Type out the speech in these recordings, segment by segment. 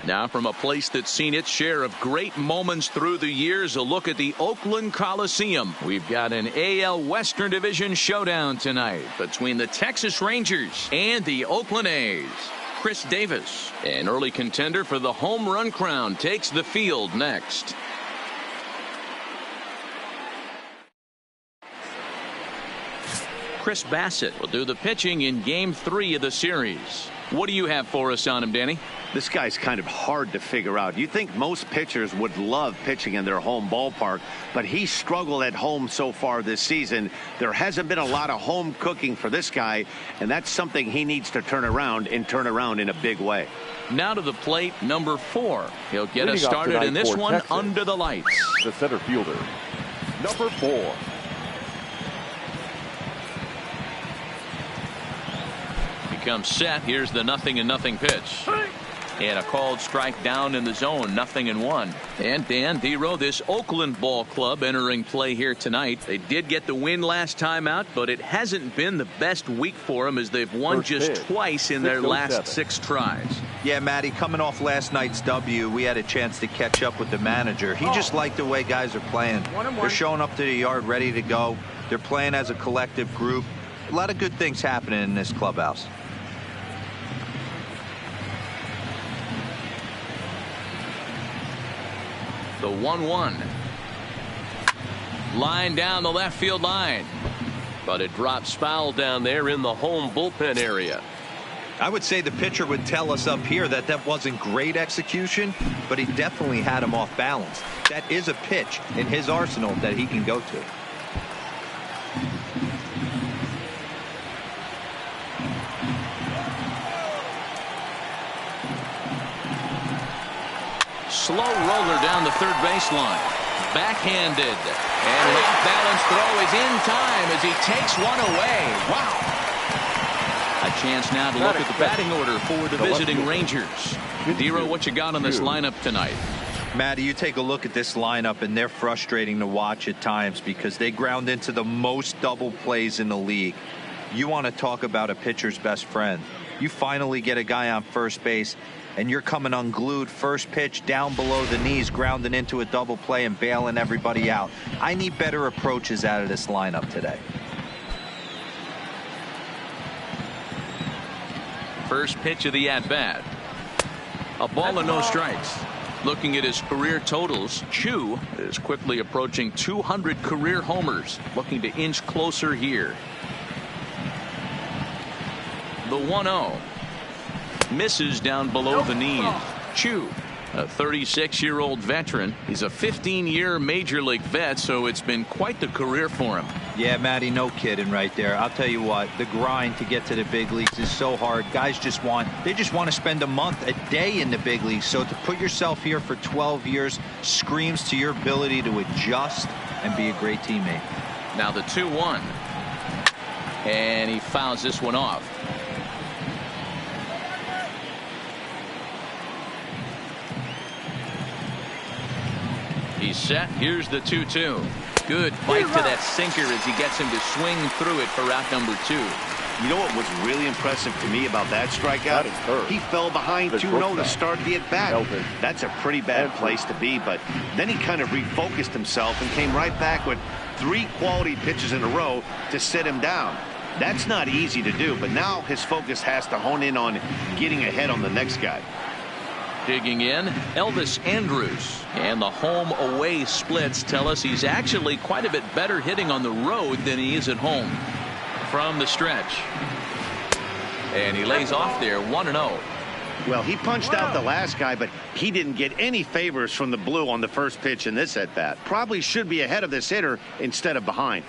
Now from a place that's seen its share of great moments through the years, a look at the Oakland Coliseum. We've got an AL Western Division showdown tonight between the Texas Rangers and the Oakland A's. Chris Davis, an early contender for the home run crown, takes the field next. Chris Bassett will do the pitching in Game 3 of the series. What do you have for us on him, Danny? This guy's kind of hard to figure out. You think most pitchers would love pitching in their home ballpark, but he struggled at home so far this season. There hasn't been a lot of home cooking for this guy, and that's something he needs to turn around in a big way. Now to the plate, number 4. He'll get us Leading off started tonight in this for one Texas, under the lights. the center fielder, number 4. Comes set. Here's the 0-0 pitch. And a called strike down in the zone. 0-1. And Dan Dero, this Oakland ball club entering play here tonight. They did get the win last time out, but it hasn't been the best week for them as they've won just twice in their last 6 tries. Yeah, Matty, coming off last night's W, we had a chance to catch up with the manager. He just liked the way guys are playing. They're showing up to the yard ready to go. They're playing as a collective group. A lot of good things happening in this clubhouse. The 1-1. Line down the left field line. But it drops foul down there in the home bullpen area. I would say the pitcher would tell us up here that that wasn't great execution, but he definitely had him off balance. That is a pitch in his arsenal that he can go to. Slow roller down the third baseline. Backhanded. And an off-balance throw is in time as he takes one away. Wow. A chance now to look at the batting order for the visiting Rangers. Dero, what you got on this lineup tonight? Matty, you take a look at this lineup, and they're frustrating to watch at times because they ground into the most double plays in the league. You want to talk about a pitcher's best friend. You finally get a guy on first base, and you're coming unglued, first pitch down below the knees, grounding into a double play and bailing everybody out. I need better approaches out of this lineup today. First pitch of the at-bat. A ball and no strikes. Looking at his career totals, Chu is quickly approaching 200 career homers, looking to inch closer here. The 1-0. Misses down below the knees. Chu, a 36-year-old veteran. He's a 15-year major league vet, so it's been quite the career for him. Yeah, Matty, no kidding right there. I'll tell you what, the grind to get to the big leagues is so hard. Guys just want to spend a month, a day in the big leagues. So to put yourself here for 12 years screams to your ability to adjust and be a great teammate. Now the 2-1. And he fouls this one off. He's set. Here's the 2-2. Good fight to that sinker as he gets him to swing through it for out number 2. You know what was really impressive to me about that strikeout? He fell behind 2-0 to start the at-bat. That's a pretty bad place to be, but then he kind of refocused himself and came right back with 3 quality pitches in a row to sit him down. That's not easy to do, but now his focus has to hone in on getting ahead on the next guy. Digging in, Elvis Andrus. And the home-away splits tell us he's actually quite a bit better hitting on the road than he is at home. From the stretch. And he lays off there, 1-0. Well, he punched out the last guy, but he didn't get any favors from the blue on the first pitch in this at-bat. Probably should be ahead of this hitter instead of behind.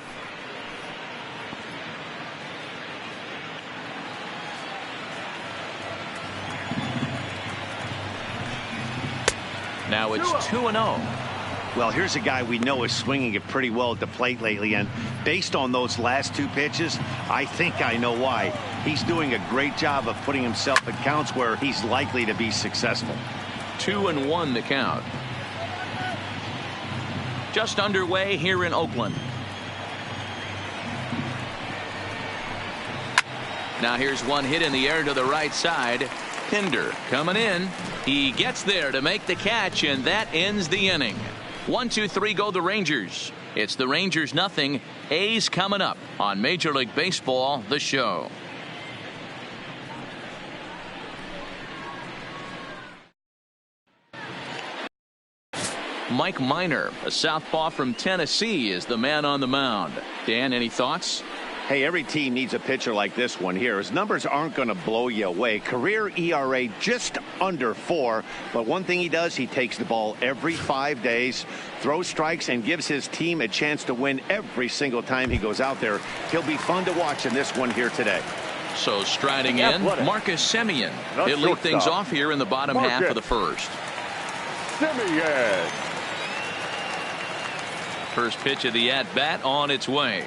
Now it's 2-0. Well, here's a guy we know is swinging it pretty well at the plate lately, and based on those last 2 pitches, I think I know why. He's doing a great job of putting himself at counts where he's likely to be successful. 2-1 the count. Just underway here in Oakland. Now here's one hit in the air to the right side. Pinder coming in. He gets there to make the catch, and that ends the inning. 1-2-3 go the Rangers. It's the Rangers nothing. A's coming up on Major League Baseball, the show. Mike Minor, a southpaw from Tennessee, is the man on the mound. Dan, any thoughts? Hey, every team needs a pitcher like this one here. His numbers aren't going to blow you away. Career ERA just under 4. But one thing he does, he takes the ball every 5 days, throws strikes, and gives his team a chance to win every single time he goes out there. He'll be fun to watch in this one here today. So striding in, Marcus Semien. He'll lead things off here in the bottom half of the first. Semien. First pitch of the at-bat on its way.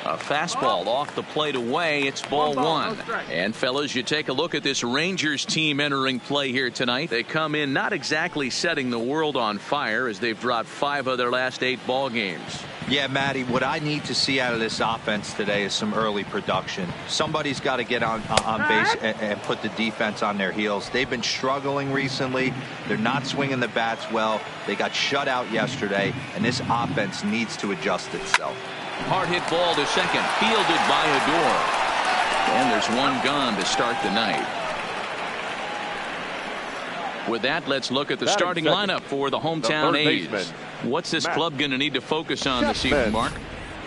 A fastball off the plate away. It's ball one. And fellas, you take a look at this Rangers team entering play here tonight. They come in not exactly setting the world on fire, as they've dropped 5 of their last 8 ball games. Yeah, Matty, what I need to see out of this offense today is some early production. Somebody's got to get on base and put the defense on their heels. They've been struggling recently. They're not swinging the bats well. They got shut out yesterday, and this offense needs to adjust itself. Hard hit ball to second, fielded by Adore. And there's one gone to start the night. With that, let's look at the starting lineup for the hometown A's. What's this club going to need to focus on this evening, Mark?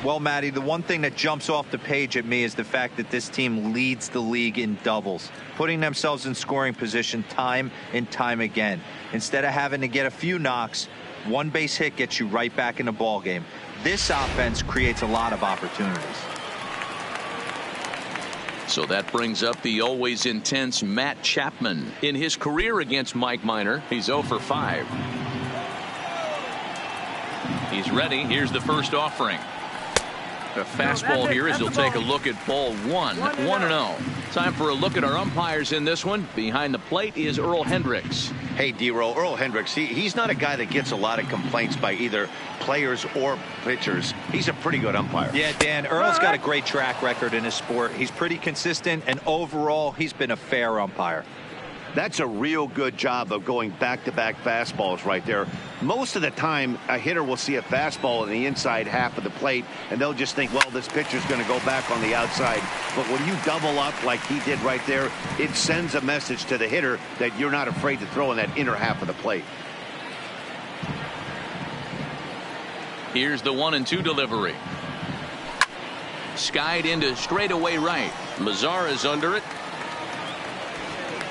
Well, Matty, the one thing that jumps off the page at me is the fact that this team leads the league in doubles, putting themselves in scoring position time and time again. Instead of having to get a few knocks, one base hit gets you right back in the ball game. This offense creates a lot of opportunities. So that brings up the always intense Matt Chapman. In his career against Mike Minor, he's 0 for 5. He's ready. Here's the first offering. A fastball here as he'll take a look at ball 1. 1-0. Time for a look at our umpires in this one. Behind the plate is Earl Hendricks. Hey, D-Roll, Earl Hendricks, he's not a guy that gets a lot of complaints by either players or pitchers. He's a pretty good umpire. Yeah, Dan, Earl's got a great track record in his sport. He's pretty consistent, and overall, he's been a fair umpire. That's a real good job of going back-to-back fastballs right there. Most of the time, a hitter will see a fastball in the inside half of the plate, and they'll just think, well, this pitcher's going to go back on the outside. But when you double up like he did right there, it sends a message to the hitter that you're not afraid to throw in that inner half of the plate. Here's the 1-2 delivery. Skied into straightaway right. Mazar is under it.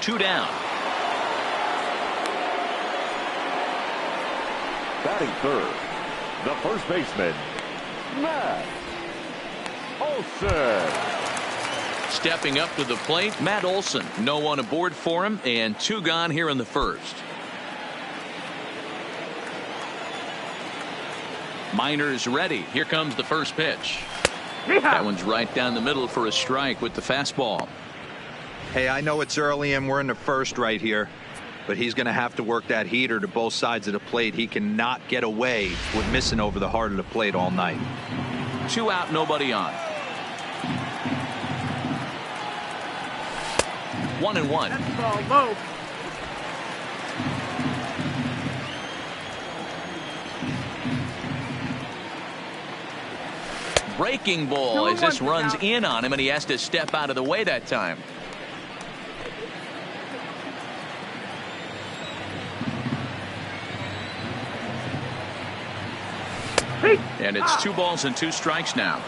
2 down. Batting third, the first baseman, Matt Olson. Stepping up to the plate, Matt Olson. No one aboard for him, and 2 gone here in the first. Minor's ready. Here comes the first pitch. That one's right down the middle for a strike with the fastball. Hey, I know it's early and we're in the first right here, but he's going to have to work that heater to both sides of the plate. He cannot get away with missing over the heart of the plate all night. 2 out, nobody on. 1-1. Breaking ball as this runs in on him, and he has to step out of the way that time. And it's 2 balls and 2 strikes now.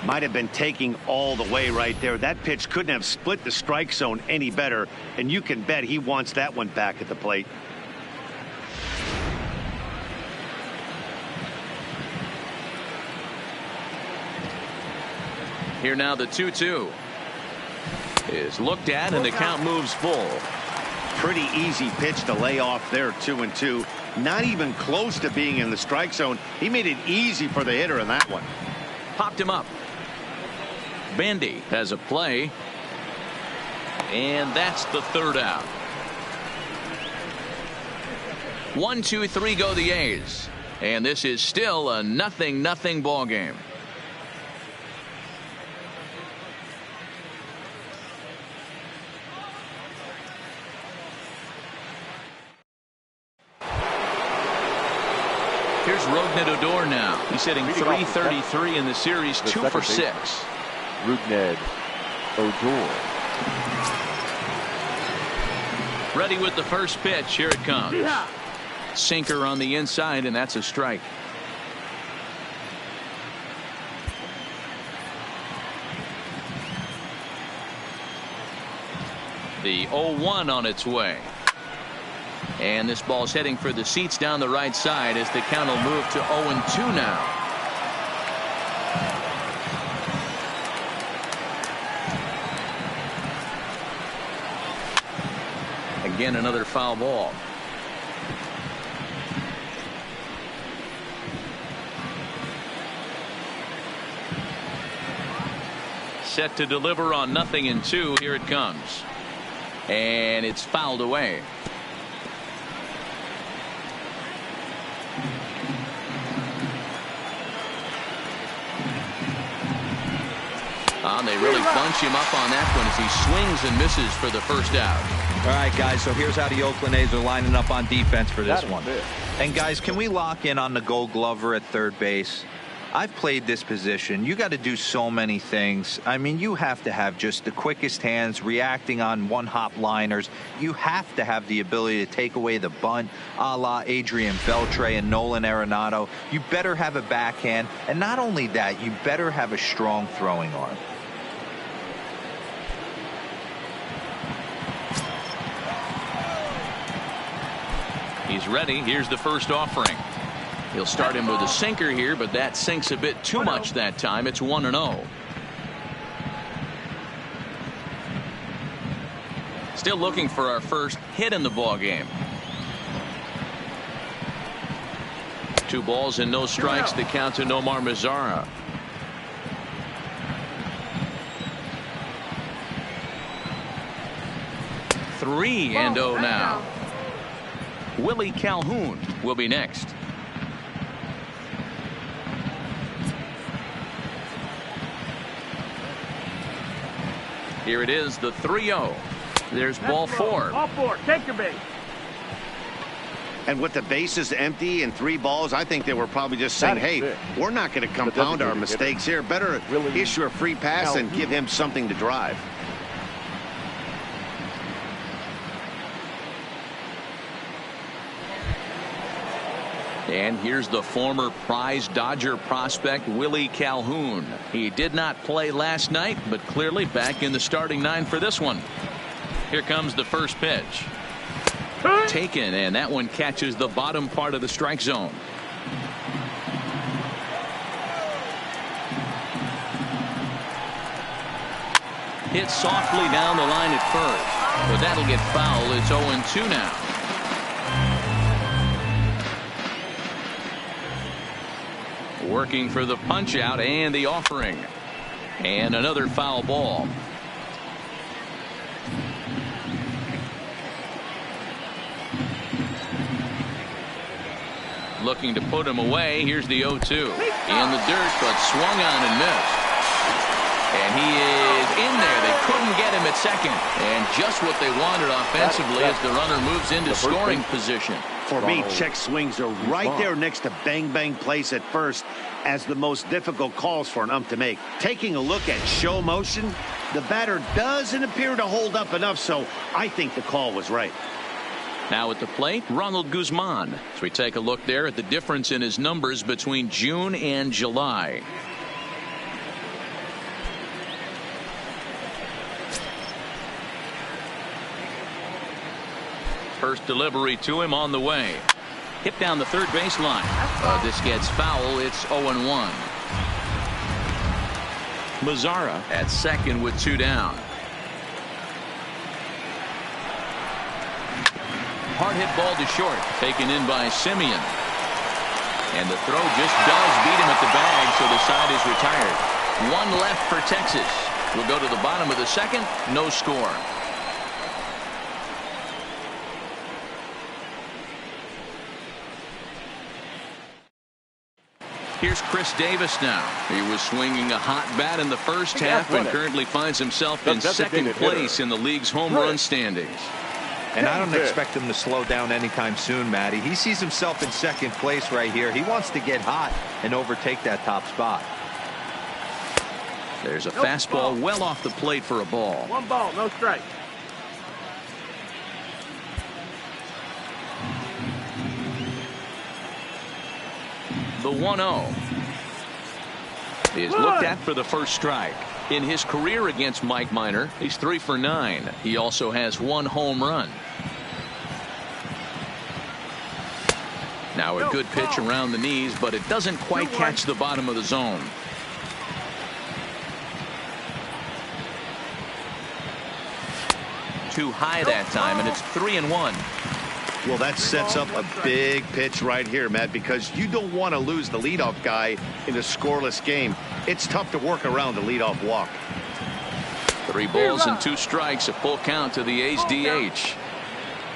Might have been taking all the way right there. That pitch couldn't have split the strike zone any better, and you can bet he wants that one back at the plate. Here now the 2-2 is looked at, and the count moves full. Pretty easy pitch to lay off there. 2-2. Not even close to being in the strike zone. He made it easy for the hitter in that one. Popped him up. Bandy has a play, and that's the 3rd out. 1-2-3 go the A's, and this is still a 0-0 ball game. Rougned Odor now. He's hitting .333 in the series, 2 for 6. Rougned Odor. Ready with the first pitch. Here it comes. Sinker on the inside, and that's a strike. The 0-1 on its way. And this ball's heading for the seats down the right side as the count will move to 0-2 now. Again, another foul ball. Set to deliver on 0-2. Here it comes. And it's fouled away. They really bunch him up on that one as he swings and misses for the first out. All right, guys, so here's how the Oakland A's are lining up on defense for this one. And, guys, can we lock in on the Gold Glover at third base? I've played this position. You got to do so many things. I mean, you have to have just the quickest hands, reacting on one-hop liners. You have to have the ability to take away the bunt, a la Adrian Beltre and Nolan Arenado. You better have a backhand, and not only that, you better have a strong throwing arm. He's ready. Here's the first offering. He'll start him with a sinker here, but that sinks a bit too much that time. It's 1-0. Still looking for our first hit in the ball game. 2 balls and no strikes. The count to Nomar Mazara. Three and 0 now. Willie Calhoun will be next. Here it is, the 3-0. There's ball 4. Ball 4. Take your base. And with the bases empty and 3 balls, I think they were probably just saying, hey, we're not going to compound our mistakes here. Better issue a free pass and give him something to drive. And here's the former prize Dodger prospect Willie Calhoun. He did not play last night, but clearly back in the starting 9 for this one. Here comes the first pitch. Taken, and that one catches the bottom part of the strike zone. Hit softly down the line at first, but that'll get foul. It's 0-2 now. Working for the punch out and the offering. And another foul ball. Looking to put him away. Here's the 0-2. In the dirt, but swung on and missed. And he is in there. They couldn't get him at second. And just what they wanted offensively as the runner moves into scoring position. For me, check swings are right there next to bang-bang plays at first as the most difficult calls for an ump to make. Taking a look at show motion, the batter doesn't appear to hold up enough, so I think the call was right. Now at the plate, Ronald Guzman. As we take a look there at the difference in his numbers between June and July. First delivery to him on the way. Hit down the third baseline. This gets foul. It's 0-1. Mazara at second with 2 down. Hard hit ball to short. Taken in by Simeon. And the throw just does beat him at the bag, so the side is retired. 1 left for Texas. We'll go to the bottom of the second. No score. Here's Chris Davis now. He was swinging a hot bat in the first half and currently finds himself in second place in the league's home run standings. And I don't expect him to slow down anytime soon, Matty. He sees himself in second place right here. He wants to get hot and overtake that top spot. There's a fastball well off the plate for a ball. 1 ball, no strike. The 1-0 is looked at for the first strike. In his career against Mike Minor, he's 3 for 9. He also has 1 home run. Now a good pitch around the knees, but it doesn't quite catch the bottom of the zone. Too high that time, and it's 3-1. Well, that sets up a big pitch right here, Matt, because you don't want to lose the leadoff guy in a scoreless game. It's tough to work around the leadoff walk. 3 balls and 2 strikes, a full count to the A's DH.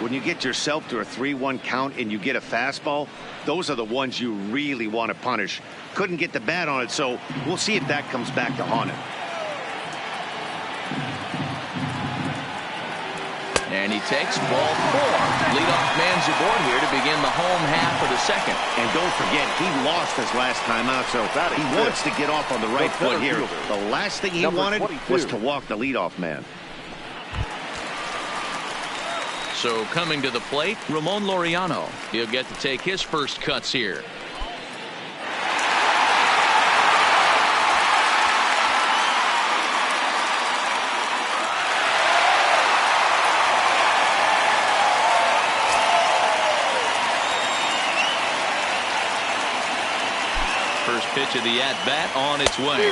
When you get yourself to a 3-1 count and you get a fastball, those are the ones you really want to punish. Couldn't get the bat on it, so we'll see if that comes back to haunt him. And he takes ball 4. Leadoff man's aboard here to begin the home half of the second. And don't forget, he lost his last time out, so he wants to get off on the right foot here. The last thing he wanted was to walk the leadoff man. So coming to the plate, Ramon Laureano. He'll get to take his first cuts here. First pitch of the at-bat on its way.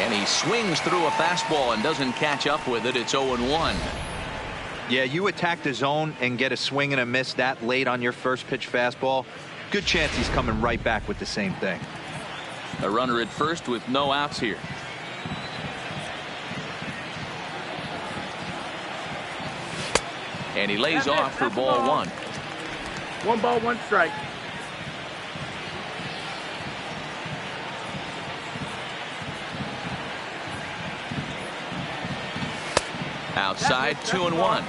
And he swings through a fastball and doesn't catch up with it. It's 0-1. Yeah, you attack the zone and get a swing and a miss that late on your first pitch fastball. Good chance he's coming right back with the same thing. A runner at first with no outs here. And he lays off for ball 1. 1 ball, 1 strike. Outside, 2-1.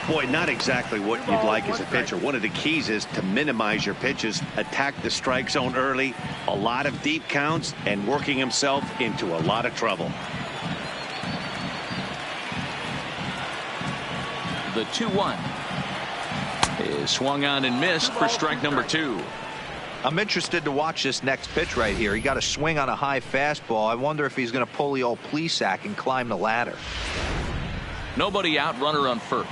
Boy, not exactly what you'd like as a pitcher. One of the keys is to minimize your pitches, attack the strike zone early, a lot of deep counts, and working himself into a lot of trouble. The 2-1 is swung on and missed for strike number 2. I'm interested to watch this next pitch right here. He got a swing on a high fastball. I wonder if he's going to pull the old Plesac and climb the ladder. Nobody out, runner on first.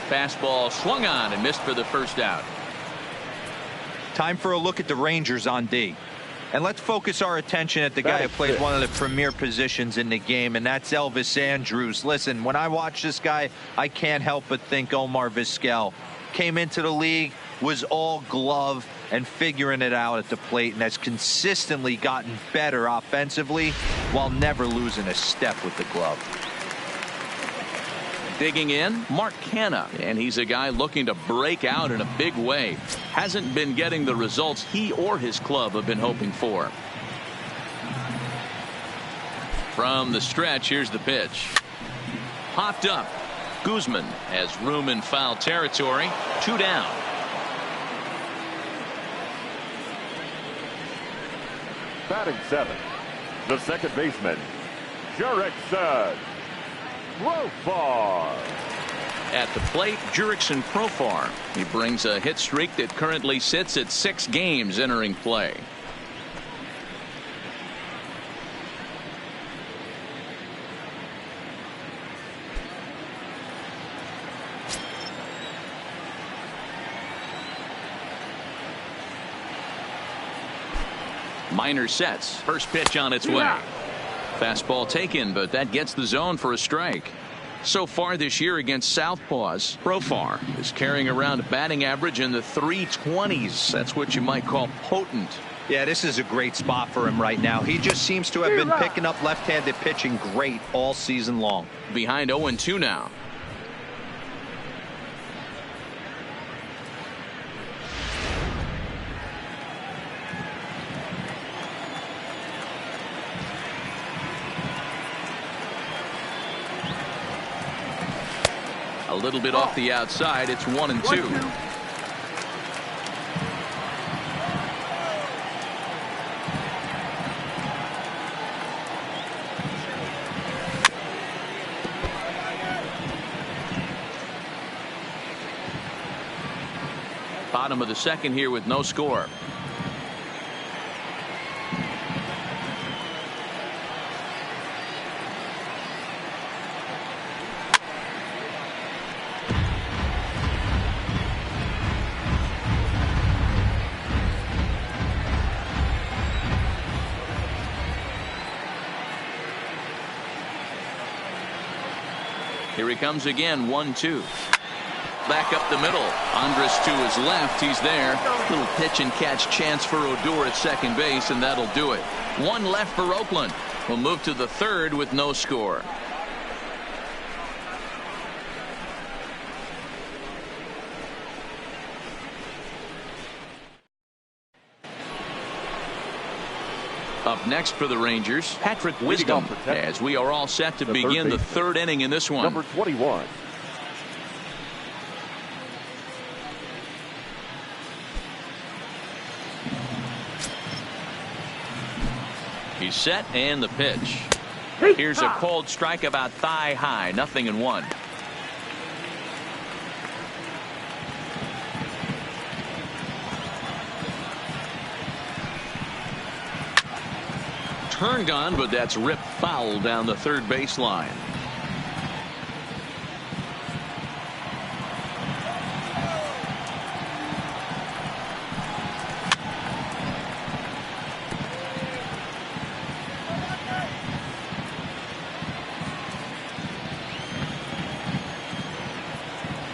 Fastball swung on and missed for the first out. Time for a look at the Rangers on D. And let's focus our attention at the guy who plays one of the premier positions in the game, and that's Elvis Andrus. Listen, when I watch this guy, I can't help but think Omar Vizquel. Came into the league, was all glove and figuring it out at the plate, and has consistently gotten better offensively while never losing a step with the glove. Digging in, Mark Canha, and he's a guy looking to break out in a big way. Hasn't been getting the results he or his club have been hoping for. From the stretch, here's the pitch. Popped up. Guzman has room in foul territory. 2 down. Batting 7, the second baseman, Jurickson Profar. At the plate, Jurickson Profar. He brings a hit streak that currently sits at 6 games entering play. Minor sets. First pitch on its way. Fastball taken, but that gets the zone for a strike. So far this year against Southpaws, Profar is carrying around a batting average in the 320s. That's what you might call potent. Yeah, this is a great spot for him right now. He just seems to have been picking up left-handed pitching great all season long. Behind 0-2 now. A little bit off the outside. It's 1-2. Bottom of the second here with no score. Here he comes again. 1-2. Back up the middle. Andres to his left. He's there. Little pitch and catch chance for Odor at second base, and that'll do it. One left for Oakland. We'll move to the third with no score. Up next for the Rangers, Patrick Wisdom, as we are all set to begin the third inning in this one. Number 21. He's set, and the pitch. Here's a cold strike about thigh high. 0-1. Turned on, but that's ripped foul down the third baseline.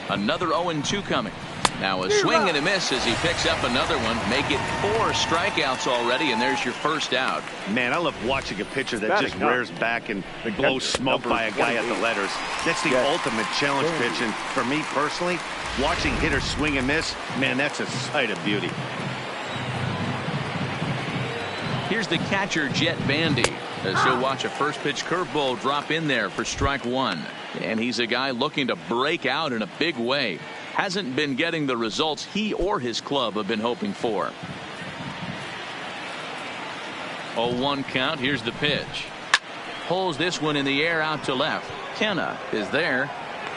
Another 0-2 coming. Now a swing and a miss as he picks up another one. Make it 4 strikeouts already, and there's your first out. Man, I love watching a pitcher that just rears back and blows smoke by a guy at the letters. That's the ultimate challenge pitch, and for me personally, watching hitters swing and miss, man, that's a sight of beauty. Here's the catcher, Jet Bandy, as he'll watch a first pitch curveball drop in there for strike one. And he's a guy looking to break out in a big way. Hasn't been getting the results he or his club have been hoping for. 0-1 count. Here's the pitch. Pulls this one in the air out to left. Kenna is there.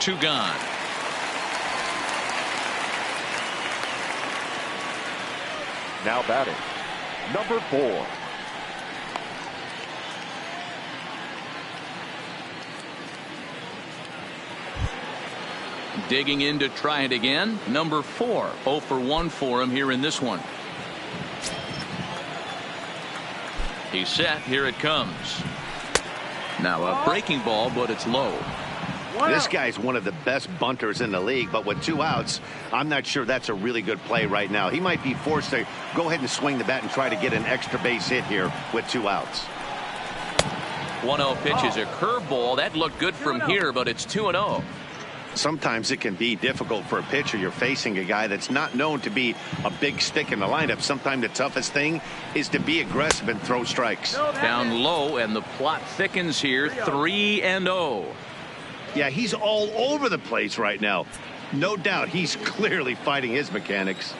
2 gone. Now batting, number 4. Digging in to try it again. Number 4. 0 for 1 for him here in this one. He's set. Here it comes. Now a breaking ball, but it's low. This guy's one of the best bunters in the league, but with 2 outs, I'm not sure that's a really good play right now. He might be forced to go ahead and swing the bat and try to get an extra base hit here with 2 outs. 1-0 pitch is a curveball. That looked good from here, but it's 2-0. Sometimes it can be difficult for a pitcher. You're facing a guy that's not known to be a big stick in the lineup. Sometimes the toughest thing is to be aggressive and throw strikes. Down low, and the plot thickens here. 3-0. Yeah, he's all over the place right now. No doubt he's clearly fighting his mechanics.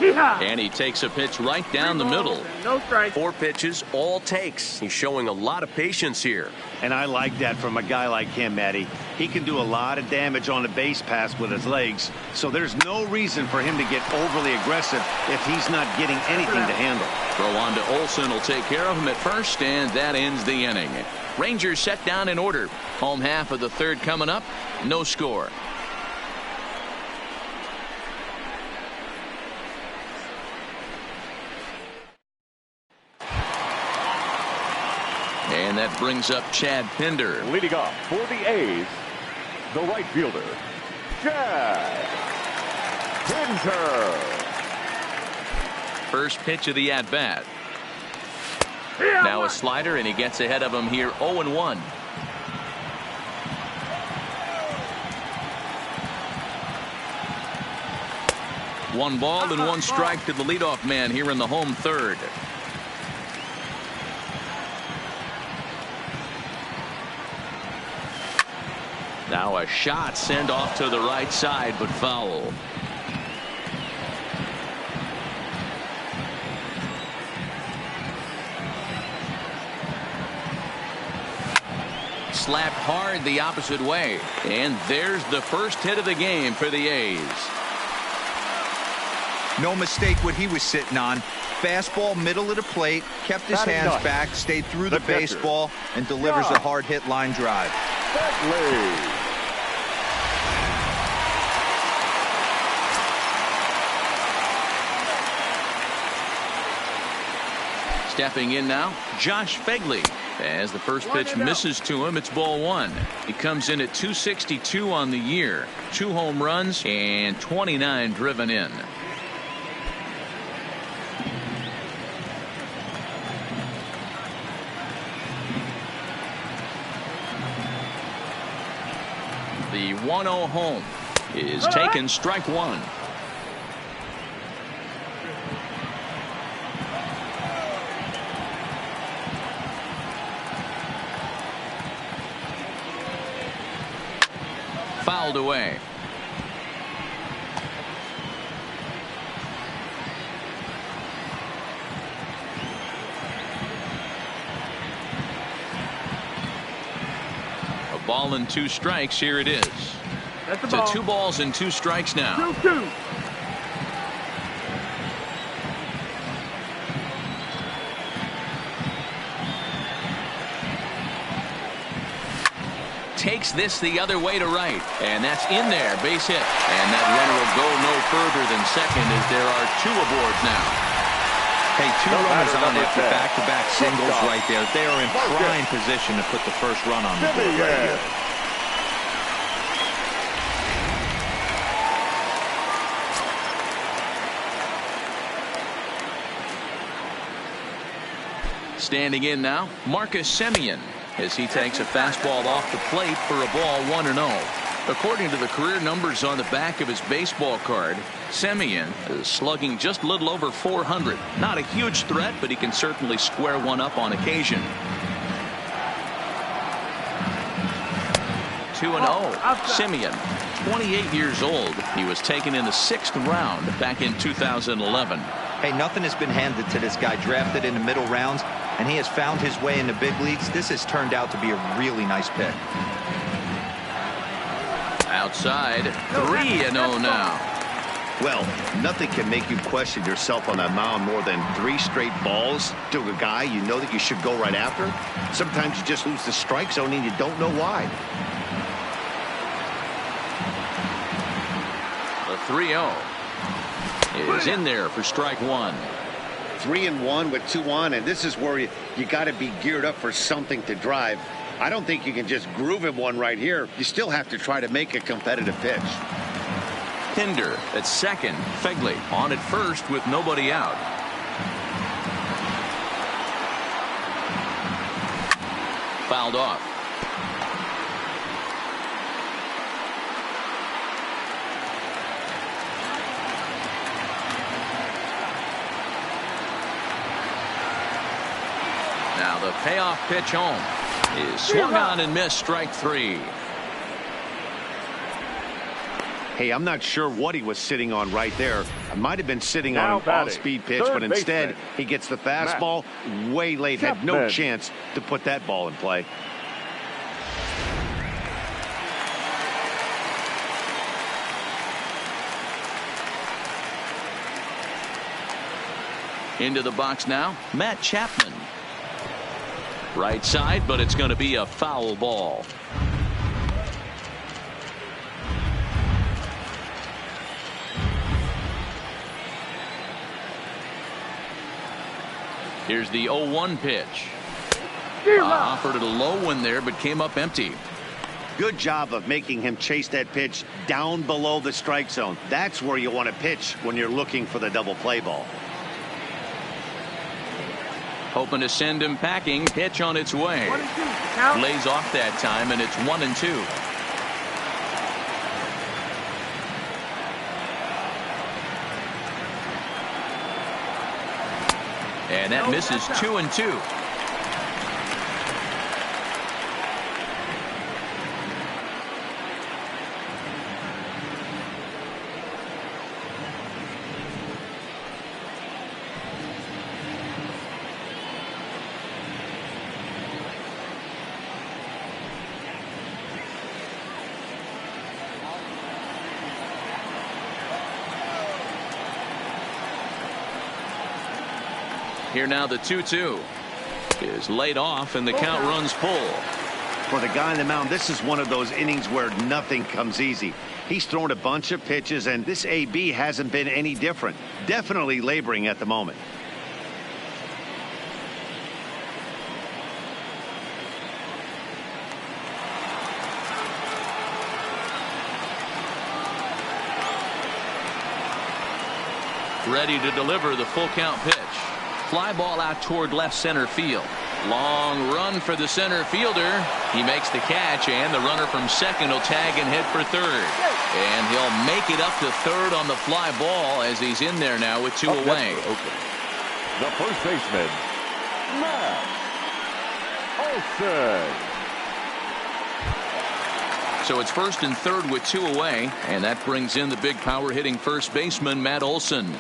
And he takes a pitch right down the middle. No strike. 4 pitches, all takes. He's showing a lot of patience here. And I like that from a guy like him, Matty. He can do a lot of damage on the base pass with his legs, so there's no reason for him to get overly aggressive if he's not getting anything to handle. Throw on to Olsen will take care of him at first, and that ends the inning. Rangers set down in order. Home half of the third coming up. No score. And that brings up Chad Pinder. Leading off for the A's, the right fielder, Chad Pinder. First pitch of the at-bat. Now a slider, and he gets ahead of him here. 0-1. One ball and 1 strike to the leadoff man here in the home third. Now a shot sent off to the right side, but foul. Slapped hard the opposite way. And there's the first hit of the game for the A's. No mistake what he was sitting on. Fastball middle of the plate, kept his hands back, stayed through the baseball, and delivers a hard hit line drive. Stepping in now, Josh Fegley. As the first pitch misses to him, it's ball one. He comes in at 262 on the year, 2 home runs and 29 driven in. The 1-0 home is taken, strike one. Fouled away. A ball and 2 strikes. Here it is. That's the To ball. 2 balls and 2 strikes now. 2-2. Takes this the other way to right, and that's in there, base hit, and that runner will go no further than second as there are 2 aboard now. Hey, 2 runners on after back-to-back singles right there. They are in prime position to put the first run on the board right here. Standing in now, Marcus Semien, as he takes a fastball off the plate for a ball 1-0. According to the career numbers on the back of his baseball card, Semien is slugging just a little over 400. Not a huge threat, but he can certainly square one up on occasion. 2-0. Semien, 28 years old. He was taken in the 6th round back in 2011. Hey, nothing has been handed to this guy. Drafted in the middle rounds, and he has found his way in the big leagues. This has turned out to be a really nice pick. Outside, 3-0 now. Well, nothing can make you question yourself on that mound more than 3 straight balls to a guy you know that you should go right after. Sometimes you just lose the strike zone and you don't know why. The 3-0 is in there for strike one. 3-1 with 2 on, and this is where you got to be geared up for something to drive. I don't think you can just groove him one right here. You still have to try to make a competitive pitch. Hinder at second. Fegley on at first with nobody out. Fouled off. Now the payoff pitch home is swung on and missed, strike 3. Hey, I'm not sure what he was sitting on right there. I might have been sitting on an off-speed pitch, but instead he gets the fastball way late. Had no chance to put that ball in play. Into the box now, Matt Chapman. Right side, but it's going to be a foul ball. Here's the 0-1 pitch. Offered it a low one there, but came up empty. Good job of making him chase that pitch down below the strike zone. That's where you want to pitch when you're looking for the double play ball. Hoping to send him packing. Pitch on its way. Lays off that time, and it's 1-2. And that misses 2-2. Here now the 2-2 is laid off and the count runs full. For the guy on the mound, this is one of those innings where nothing comes easy. He's thrown a bunch of pitches, and this AB hasn't been any different. Definitely laboring at the moment. Ready to deliver the full count pitch. Fly ball out toward left center field. Long run for the center fielder. He makes the catch, and the runner from second will tag and hit for third. And he'll make it up to third on the fly ball as he's in there now with 2 away. The first baseman, Matt Olson. So it's first and third with 2 away, and that brings in the big power hitting first baseman Matt Olson.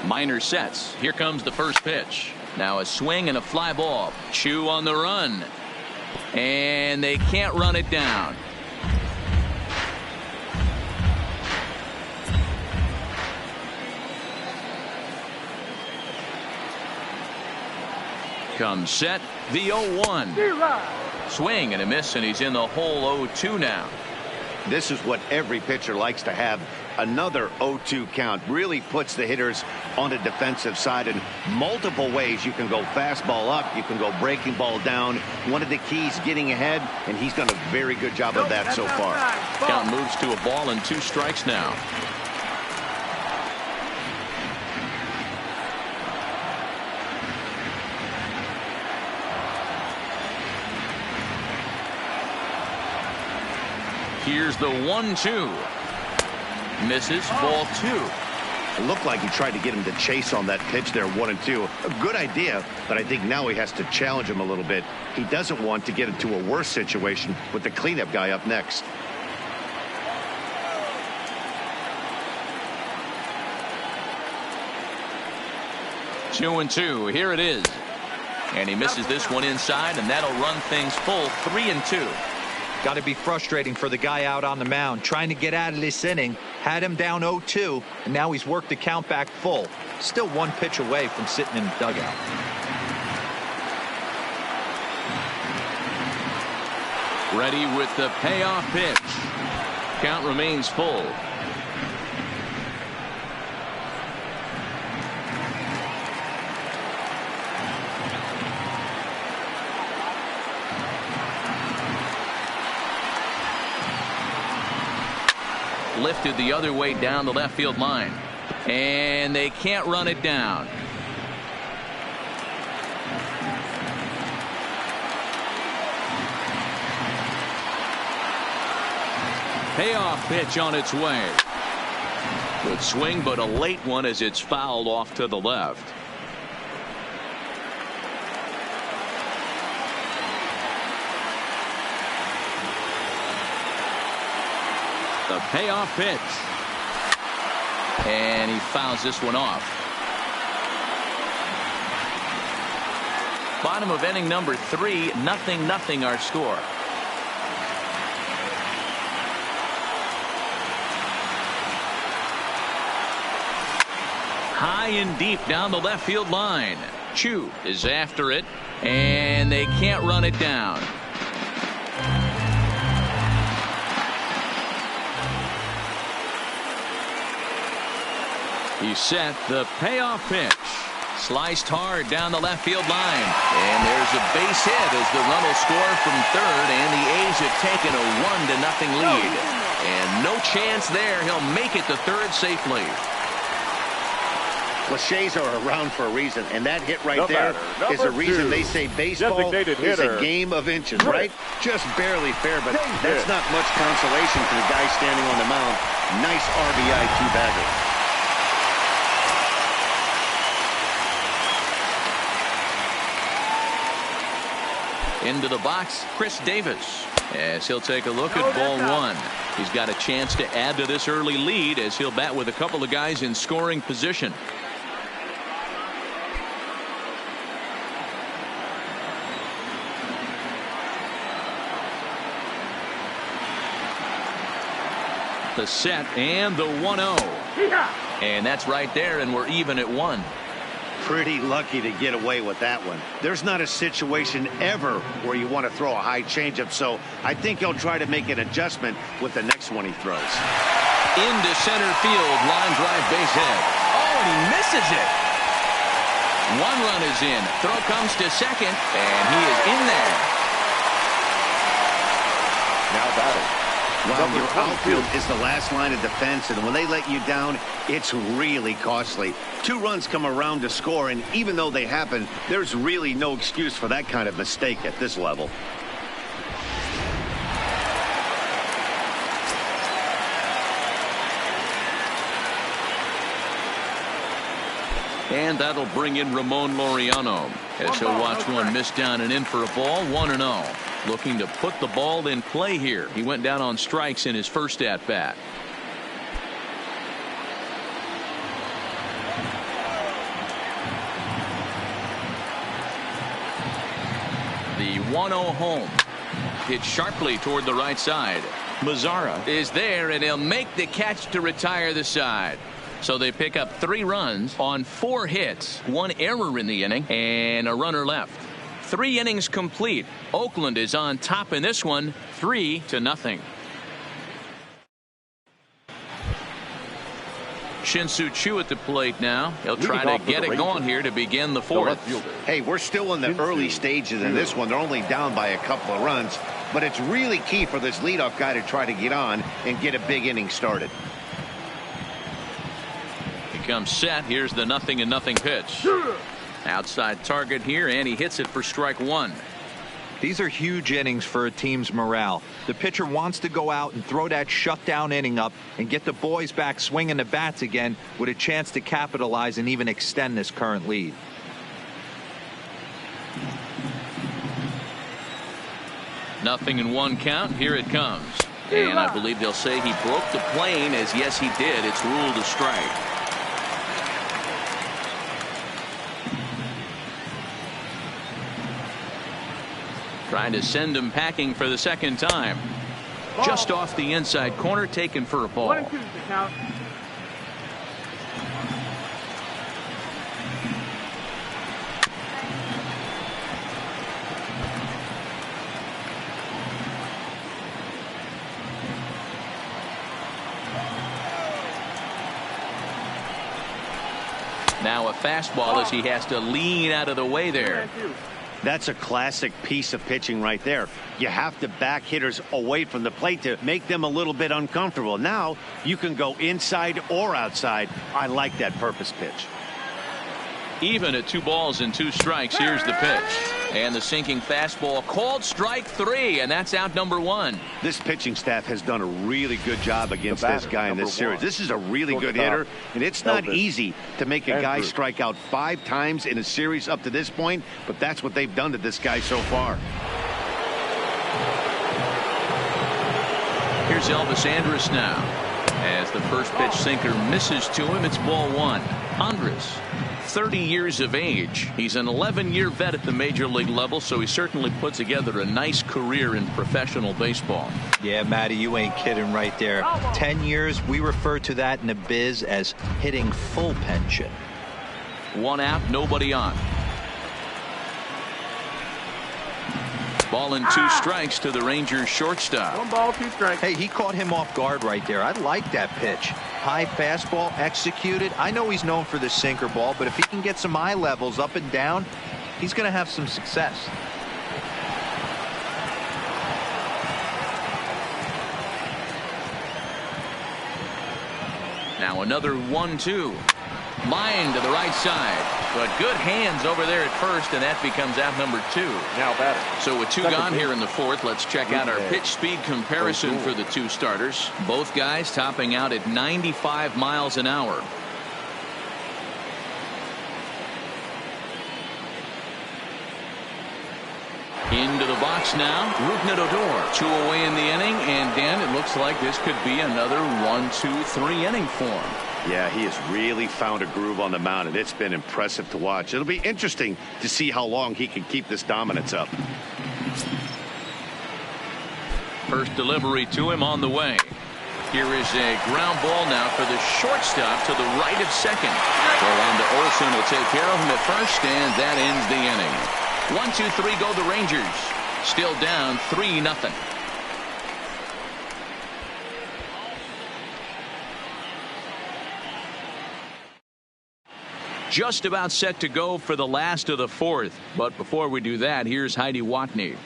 Minor sets. Here comes the first pitch. Now a swing and a fly ball. Chew on the run. And they can't run it down. Comes set. The 0-1. Swing and a miss, and he's in the hole 0-2 now. This is what every pitcher likes to have. Another 0-2 count really puts the hitters on the defensive side in multiple ways. You can go fastball up, you can go breaking ball down. One of the keys, getting ahead, and he's done a very good job of that so far. Count moves to a ball and 2 strikes now. Here's the 1-2. Misses, ball 2. It looked like he tried to get him to chase on that pitch there, 1-2. A good idea, but I think now he has to challenge him a little bit. He doesn't want to get into a worse situation with the cleanup guy up next. Two and 2. Here it is. And he misses this one inside, and that'll run things full 3-2. Got to be frustrating for the guy out on the mound, trying to get out of this inning. Had him down 0-2, and now he's worked the count back full. Still 1 pitch away from sitting in the dugout. Ready with the payoff pitch. Count remains full. Lifted the other way down the left field line, and they can't run it down. Payoff pitch on its way. Good swing, but a late one as it's fouled off to the left. The payoff pitch. And he fouls this one off. Bottom of inning number 3, 0-0 our score. High and deep down the left field line. Chu is after it, and they can't run it down. He's set. The payoff pitch. Sliced hard down the left field line. And there's a base hit as the run will score from third, and the A's have taken a 1-0 lead. And no chance there. He'll make it to third safely. Cliches are around for a reason, and that hit right there is a reason they say baseball is a game of inches, right? Just barely fair, but that's not much consolation for the guy standing on the mound. Nice RBI 2-bagger. Into the box, Chris Davis, as he'll take a look at ball 1. He's got a chance to add to this early lead as he'll bat with a couple of guys in scoring position. The set and the 1-0. And that's right there, and we're even at 1. Pretty lucky to get away with that one. There's not a situation ever where you want to throw a high changeup, so I think he'll try to make an adjustment with the next one he throws. Into center field, line drive, base hit. Oh, and he misses it. 1 run is in. Throw comes to second, and he is in there. Now batting. Well, your outfield is the last line of defense, and when they let you down, it's really costly. 2 runs come around to score, and even though they happen, there's really no excuse for that kind of mistake at this level. And that'll bring in Ramon Laureano as he'll watch one miss down and in for a ball. 1-0. Looking to put the ball in play here. He went down on strikes in his first at bat. The 1-0 home. Hit sharply toward the right side. Mazzara is there, and he'll make the catch to retire the side. So they pick up 3 runs on 4 hits, 1 error in the inning, and a runner left. 3 innings complete. Oakland is on top in this one, 3-0. Shin-Soo Choo at the plate now. He'll try to get it going here to begin the 4th. Hey, we're still in the early stages in this one. They're only down by a couple of runs, but it's really key for this leadoff guy to try to get on and get a big inning started. He comes set. Here's the 0-0 pitch. Outside target here, and he hits it for strike 1. These are huge innings for a team's morale. The pitcher wants to go out and throw that shutdown inning up and get the boys back swinging the bats again with a chance to capitalize and even extend this current lead. Nothing in 1 count. Here it comes. And I believe they'll say he broke the plane, as yes he did. It's ruled a strike. Trying to send him packing for the 2nd time. Ball. Just off the inside corner, taken for a ball. 1-2 the count. Now a fastball as he has to lean out of the way there. That's a classic piece of pitching right there. You have to back hitters away from the plate to make them a little bit uncomfortable. Now you can go inside or outside. I like that purpose pitch. Even at 2 balls and 2 strikes. Here's the pitch. And the sinking fastball called strike 3, and that's out number 1. This pitching staff has done a really good job against this guy in this series. This is a really good hitter, and it's not easy to make a guy strike out 5 times in a series up to this point, but that's what they've done to this guy so far. Here's Elvis Andrus now. As the first pitch sinker misses to him, it's ball 1. Andrus, 30 years of age. He's an 11-year vet at the major league level, so he certainly put together a nice career in professional baseball. Yeah, Matty, you ain't kidding right there. 10 years, we refer to that in the biz as hitting full pension. 1 out, nobody on. Ball and 2 strikes to the Rangers shortstop. 1 ball, 2 strikes. Hey, he caught him off guard right there. I like that pitch. High fastball executed. I know he's known for the sinker ball, but if he can get some eye levels up and down, he's going to have some success. Now another 1-2. Line to the right side. But good hands over there at first, and that becomes out number 2. Now batting. So with 2 gone here in the 4th, let's check out our pitch speed comparison for the 2 starters. Both guys topping out at 95 miles an hour. Into the box now, Rougned Odor. 2 away in the inning, and Dan, it looks like this could be another 1-2-3 inning for him. Yeah, he has really found a groove on the mound, and it's been impressive to watch. It'll be interesting to see how long he can keep this dominance up. First delivery to him on the way. Here is a ground ball now for the shortstop to the right of second. So on to Olsen will take care of him at first, and that ends the inning. 1, 2, 3 go the Rangers. Still down 3-0. Just about set to go for the last of the fourth. But before we do that, here's Heidi Watney.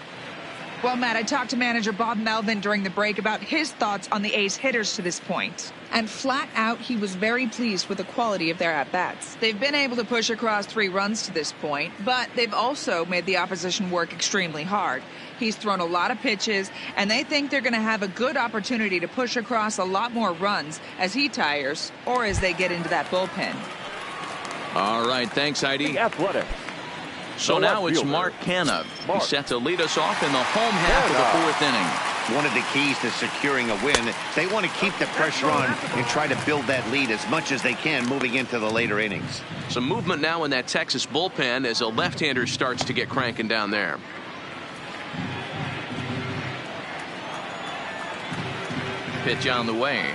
Well, Matt, I talked to manager Bob Melvin during the break about his thoughts on the A's hitters to this point. And flat out, he was very pleased with the quality of their at-bats. They've been able to push across 3 runs to this point, but they've also made the opposition work extremely hard. He's thrown a lot of pitches, and they think they're going to have a good opportunity to push across a lot more runs as he tires or as they get into that bullpen. All right, thanks, Heidi. Athletics. So now it's Mark Canna. He's set to lead us off in the home half of the fourth inning. One of the keys to securing a win, they want to keep the pressure on and try to build that lead as much as they can moving into the later innings. Some movement now in that Texas bullpen as a left-hander starts to get cranking down there. Pitch on the way.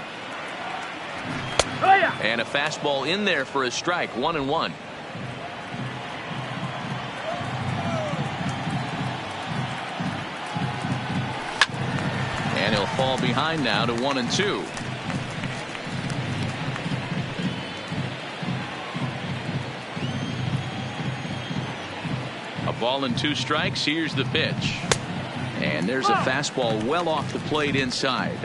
And a fastball in there for a strike. 1-1. And he'll fall behind now to 1-2. A ball and 2 strikes. Here's the pitch. And there's a fastball well off the plate inside.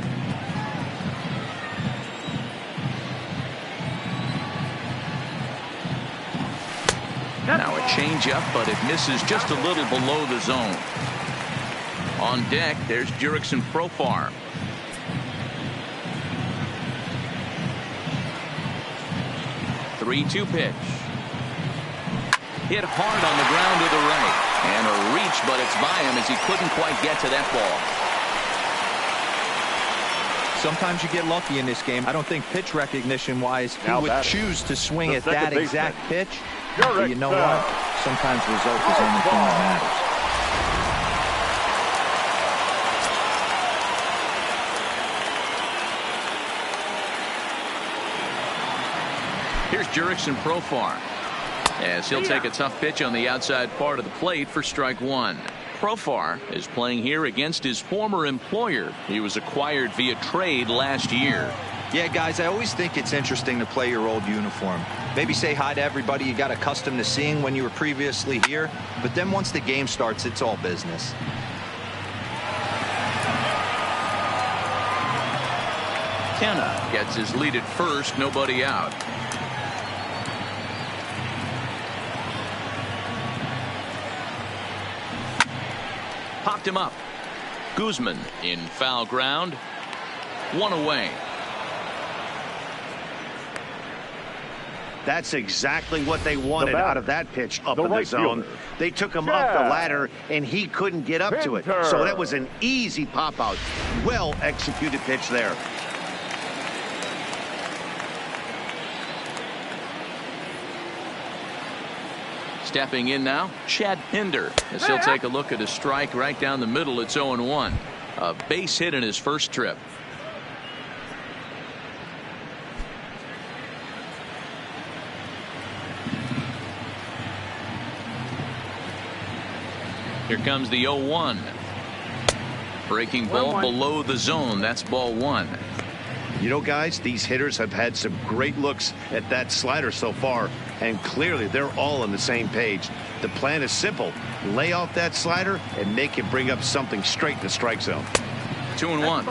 Now a changeup, but it misses just a little below the zone. On deck, there's Jurickson Profar. Three-two pitch. Hit hard on the ground to the right. And a reach, but it's by him as he couldn't quite get to that ball. Sometimes you get lucky in this game. I don't think pitch recognition wise he would choose to swing at that exact pitch. But you know what? Sometimes the result is the only thing that matters. Here's Jurickson Profar as he'll take a tough pitch on the outside part of the plate for strike 1. Profar is playing here against his former employer. He was acquired via trade last year. Yeah, guys, I always think it's interesting to play your old uniform. Maybe say hi to everybody you got accustomed to seeing when you were previously here. But then once the game starts, it's all business. Kenna gets his lead at first, nobody out. Popped him up. Guzman in foul ground. 1 away. That's exactly what they wanted out of that pitch up in the zone. Fielder. They took him up the ladder, and he couldn't get up to it. So that was an easy pop-out. Well-executed pitch there. Stepping in now, Chad Pinder, as he'll take a look at a strike right down the middle. It's 0-1. A base hit in his first trip. Here comes the 0-1. Breaking ball below the zone. That's ball 1. You know, guys, these hitters have had some great looks at that slider so far, and clearly they're all on the same page. The plan is simple. Lay off that slider and make it bring up something straight in the strike zone. 2-1.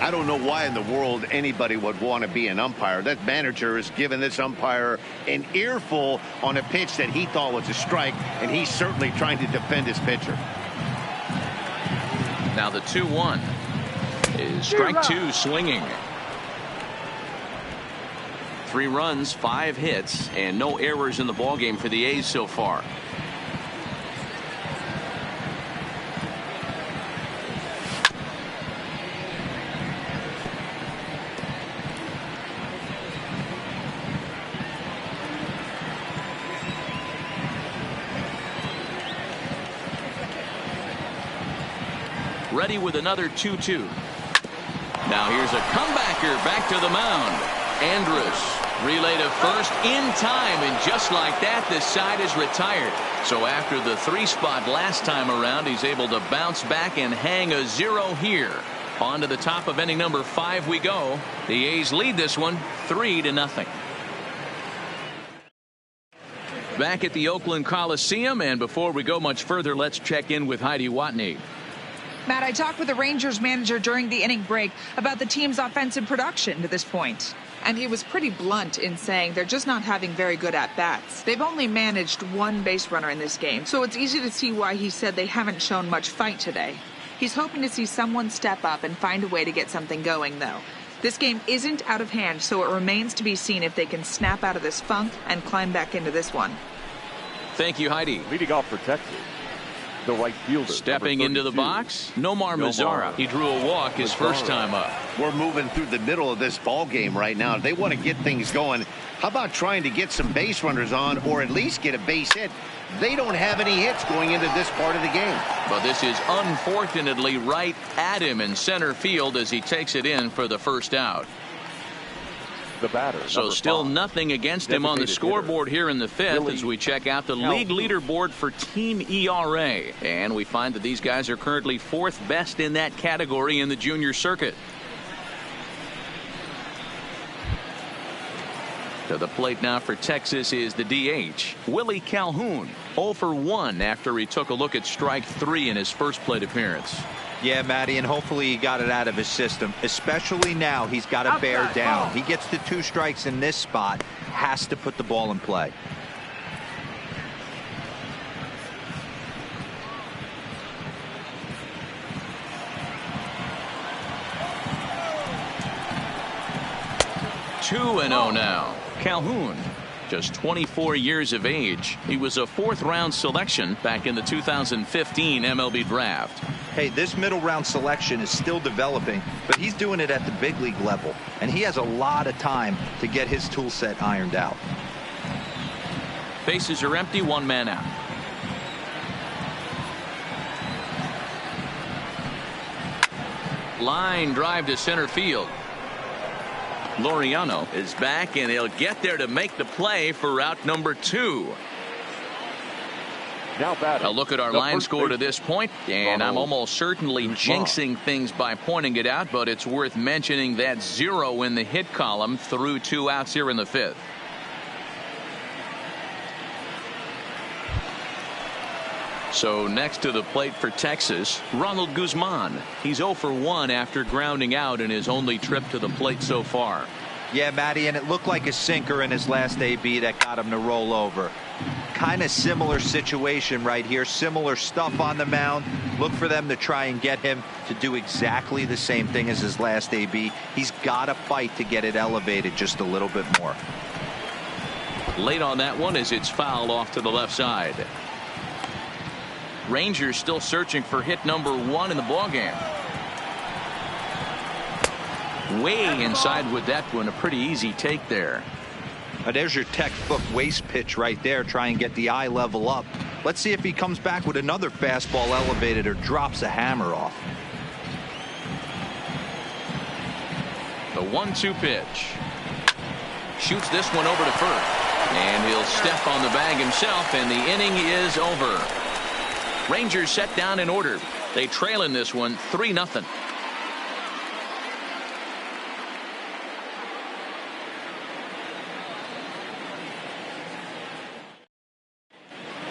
I don't know why in the world anybody would want to be an umpire. That manager is giving this umpire an earful on a pitch that he thought was a strike, and he's certainly trying to defend his pitcher. Now the 2-1 is strike 2 swinging. 3 runs, 5 hits, and no errors in the ballgame for the A's so far. Ready with another 2-2. Now here's a comebacker back to the mound. Andrus relay to first in time, and just like that, the side is retired. So after the 3 spot last time around, he's able to bounce back and hang a 0 here. On to the top of inning number 5 we go. The A's lead this one 3-0. Back at the Oakland Coliseum, and before we go much further, let's check in with Heidi Watney. Matt, I talked with the Rangers manager during the inning break about the team's offensive production to this point. And he was pretty blunt in saying they're just not having very good at-bats. They've only managed 1 base runner in this game, so it's easy to see why he said they haven't shown much fight today. He's hoping to see someone step up and find a way to get something going, though. This game isn't out of hand, so it remains to be seen if they can snap out of this funk and climb back into this one. Thank you, Heidi. Leading off for Texas, the right fielder. Stepping into the box, Nomar Mazara. He drew a walk his first time up. We're moving through the middle of this ball game right now. If they want to get things going, how about trying to get some base runners on, or at least get a base hit? They don't have any hits going into this part of the game. But this is unfortunately right at him in center field as he takes it in for the first out. The batter, so still 5. Nothing against him on the scoreboard here in the 5th as we check out the league leaderboard for team ERA. And we find that these guys are currently 4th best in that category in the junior circuit. To the plate now for Texas is the DH, Willie Calhoun. 0 for 1 after he took a look at strike 3 in his first plate appearance. Yeah, Matty, and hopefully he got it out of his system, especially now he's got to bear down. He gets the 2 strikes in this spot, has to put the ball in play. Two and 0 now. Calhoun, just 24 years of age. He was a 4th round selection back in the 2015 MLB draft. Hey, this middle round selection is still developing, but he's doing it at the big league level, and he has a lot of time to get his tool set ironed out. Bases are empty, 1 man out. Line drive to center field. Laureano is back, and he'll get there to make the play for route number 2. Now a look at our line score to this point, and I'm almost certainly jinxing things by pointing it out, but it's worth mentioning that 0 in the hit column through 2 outs here in the 5th. So next to the plate for Texas, Ronald Guzman. He's 0 for 1 after grounding out in his only trip to the plate so far. Yeah, Matty, and it looked like a sinker in his last AB that got him to roll over. Kind of similar situation right here. Similar stuff on the mound. Look for them to try and get him to do exactly the same thing as his last AB. He's got to fight to get it elevated just a little bit more. Late on that one as it's fouled off to the left side. Rangers still searching for hit number 1 in the ballgame. Way inside with that one. A pretty easy take there. There's your textbook waste pitch right there. Try and get the eye level up. Let's see if he comes back with another fastball elevated or drops a hammer off. The 1-2 pitch. Shoots this one over to first. And he'll step on the bag himself, and the inning is over. Rangers set down in order. They trail in this one 3-0.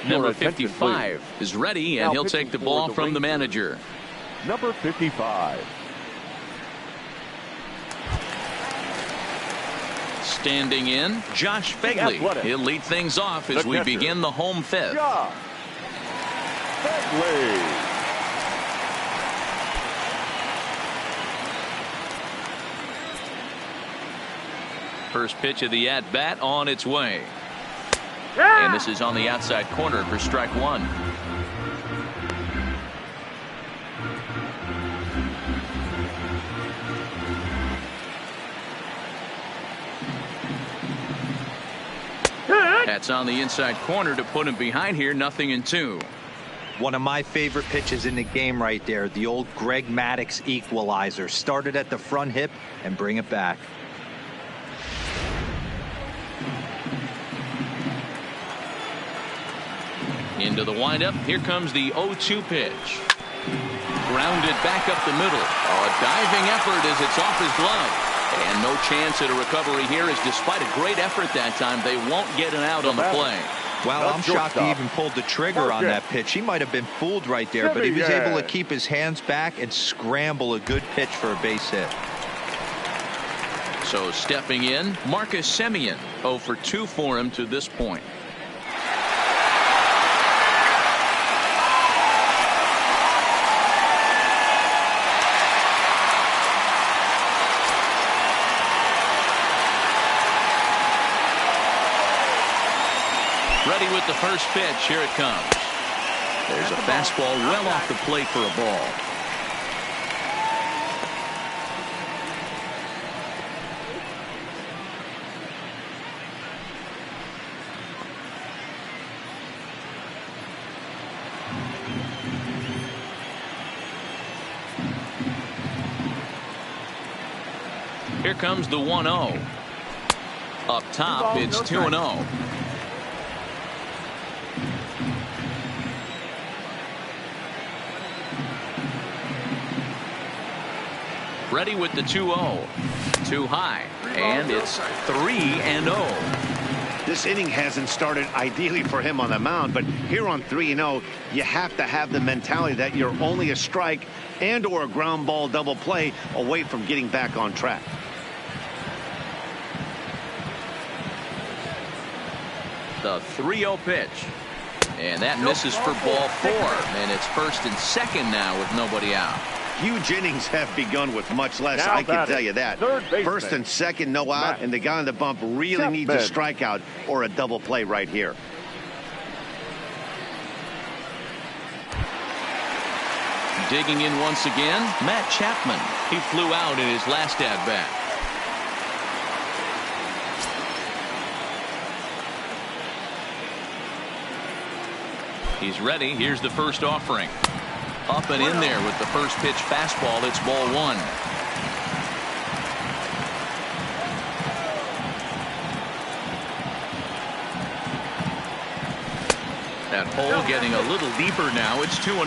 Number 55 is ready, and he'll take the ball from the manager. Number 55. Standing in, Josh Begley. He'll lead things off as we begin the home 5th. Josh Begley. First pitch of the at-bat on its way. And this is on the outside corner for strike 1. That's on the inside corner to put him behind here. 0-2. One of my favorite pitches in the game right there, the old Greg Maddux equalizer. Started at the front hip and bring it back. Into the windup. Here comes the 0-2 pitch. Grounded back up the middle. A diving effort as it's off his glove. And no chance at a recovery here, as despite a great effort that time, they won't get an out on the play. Well, I'm shocked he even pulled the trigger on that pitch. He might have been fooled right there, but he was able to keep his hands back and scramble a good pitch for a base hit. So stepping in, Marcus Semien, 0 for 2 for him to this point. Ready with the first pitch. Here it comes. There's a fastball well off the plate for a ball. Here comes the 1-0. Up top, it's 2-0. Ready with the 2-0. Too high. And it's 3-0. This inning hasn't started ideally for him on the mound, but here on 3-0, you have to have the mentality that you're only a strike and or a ground ball double play away from getting back on track. The 3-0 pitch. And that misses for ball 4. And it's first and second now with nobody out. Huge innings have begun with much less, Now I can tell you that. First and second, no out, and the guy on the bump really needs a strikeout or a double play right here. Digging in once again, Matt Chapman. He flew out in his last at-bat. He's ready. Here's the first offering. Up and in there with the first pitch fastball. It's ball 1. That hole getting a little deeper now. It's 2-0.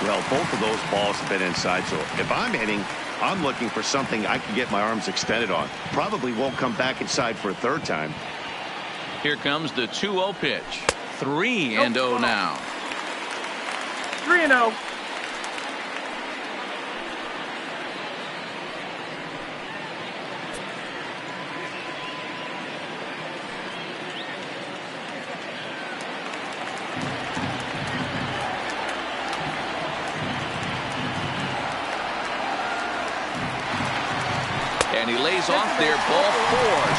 Well, both of those balls have been inside, so if I'm hitting, I'm looking for something I can get my arms extended on. Probably won't come back inside for a third time. Here comes the 2-0 pitch. 3-0 now. 3-0. And he lays off there, ball 4.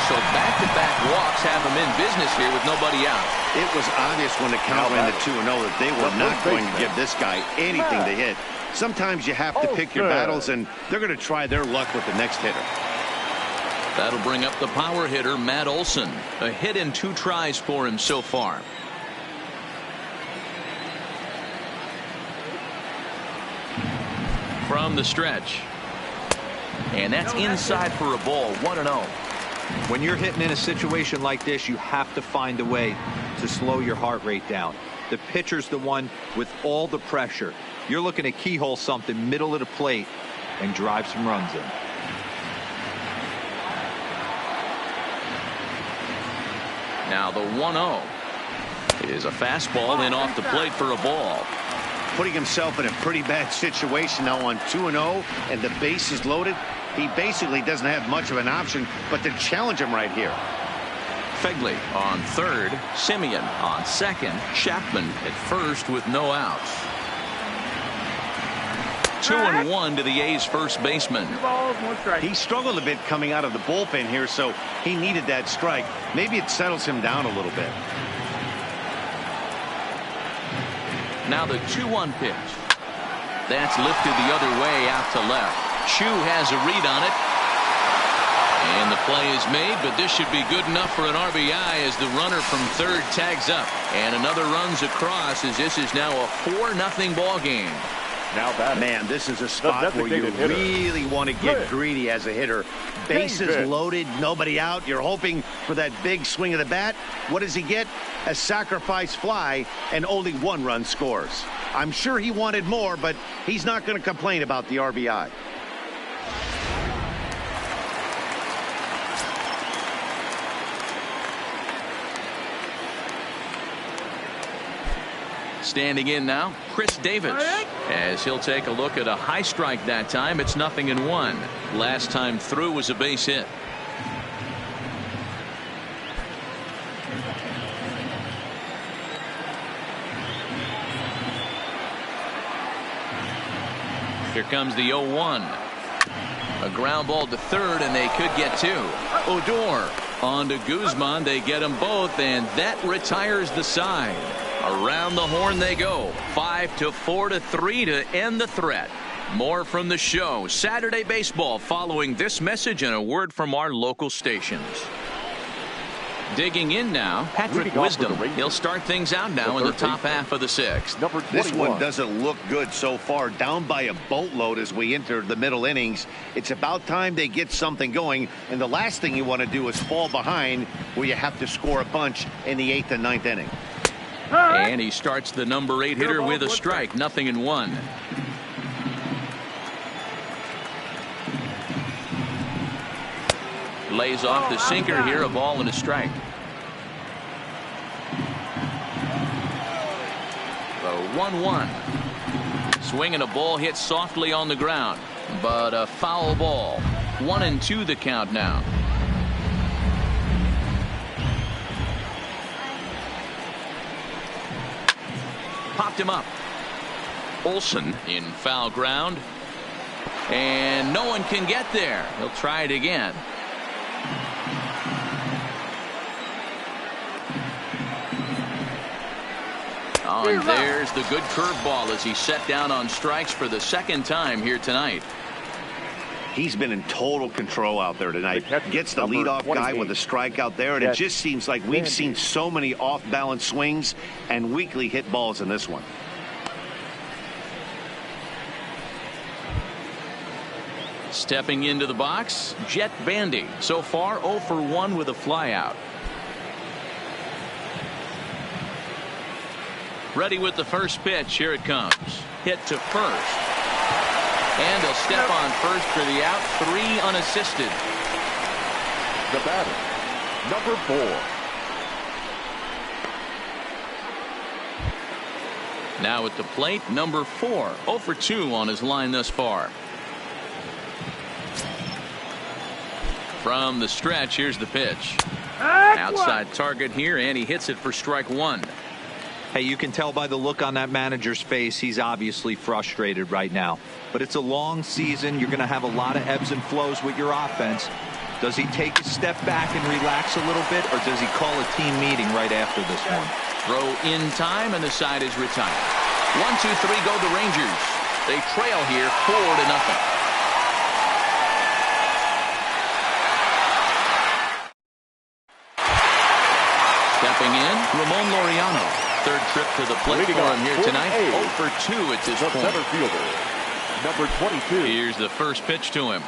So back-to-back walks have him in business here with nobody out. It was obvious when the count ran to 2-0 that they were not going to give this guy anything to hit. Sometimes you have to pick your battles, and they're going to try their luck with the next hitter. That'll bring up the power hitter, Matt Olson. A hit in 2 tries for him so far. From the stretch. And that's inside for a ball. 1-0. When you're hitting in a situation like this, you have to find a way to slow your heart rate down. The pitcher's the one with all the pressure. You're looking to keyhole something middle of the plate and drive some runs in. Now the 1-0 is a fastball in off the plate for a ball. Putting himself in a pretty bad situation now on 2-0, and the base is loaded. He basically doesn't have much of an option but to challenge him right here. Fegley on third, Semien on second, Chapman at first with no outs. 2-1 to the A's first baseman. 2 balls, 1 strike. He struggled a bit coming out of the bullpen here, so he needed that strike. Maybe it settles him down a little bit. Now the 2-1 pitch. That's lifted the other way out to left. Chu has a read on it. And the play is made, but this should be good enough for an RBI as the runner from third tags up. And another runs across as this is now a 4-0 ball game. Now that man, this is a spot where you really want to get greedy as a hitter. Bases loaded, nobody out. You're hoping for that big swing of the bat. What does he get? A sacrifice fly, and only 1 run scores. I'm sure he wanted more, but he's not going to complain about the RBI. Standing in now, Chris Davis, as he'll take a look at a high strike that time. It's 0-1. Last time through was a base hit. Here comes the 0-1. A ground ball to third, and they could get 2. Odor on to Guzman. They get them both, and that retires the side. Around the horn they go. 5-4-3 to end the threat. More from the show. Saturday Baseball following this message and a word from our local stations. Digging in now, Patrick Wisdom. He'll start things out now in the top half of the 6th. This one doesn't look good so far. Down by a boatload as we enter the middle innings. It's about time they get something going. And the last thing you want to do is fall behind where you have to score a bunch in the 8th and 9th inning. And he starts the number 8 hitter with a strike. 0-1. Lays off the sinker here. A ball and a strike. The 1-1. Swinging a ball hit softly on the ground, but a foul ball. 1-2 the count now. Popped him up. Olsen in foul ground. And no one can get there. He'll try it again. Oh, and there's the good curveball as he set down on strikes for the 2nd time here tonight. He's been in total control out there tonight. Gets the leadoff guy with a strikeout there, and it just seems like we've seen so many off-balance swings and weakly hit balls in this one. Stepping into the box, Jet Bandy. So far 0 for 1 with a flyout. Ready with the first pitch. Here it comes. Hit to first. And he'll step on first for the out. 3 unassisted. The batter, number 4. Now at the plate, number 4. 0 for 2 on his line thus far. From the stretch, here's the pitch. Outside target here, and he hits it for strike 1. Hey, you can tell by the look on that manager's face, he's obviously frustrated right now. But it's a long season. You're going to have a lot of ebbs and flows with your offense. Does he take a step back and relax a little bit, or does he call a team meeting right after this one? Throw in time, and the side is retired. 1, 2, 3 go the Rangers. They trail here 4-0. Stepping in, Ramon Laureano. 3rd trip to the plate for him here tonight. 0 for 2 at this point. Center fielder, number 22. Here's the first pitch to him.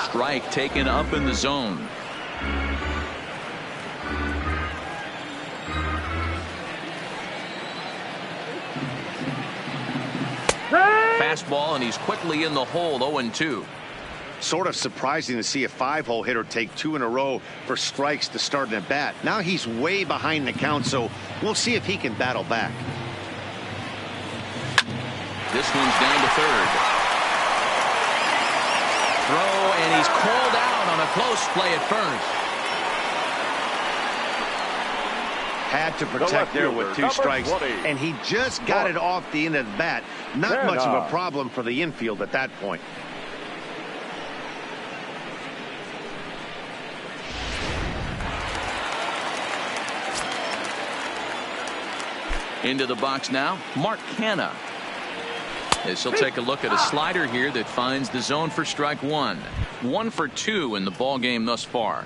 Strike taken up in the zone. Fastball, and he's quickly in the hole. 0-2. Sort of surprising to see a 5-hole hitter take 2 in a row for strikes to start an at bat. Now he's way behind the count, so we'll see if he can battle back. This one's down to third. Throw, and he's called out on a close play at first. Had to protect there with 2 strikes, and he just got it off the end of the bat. Not much of a problem for the infield at that point. Into the box now, Mark Canha. As he'll take a look at a slider here that finds the zone for strike one. 1 for 2 in the ball game thus far.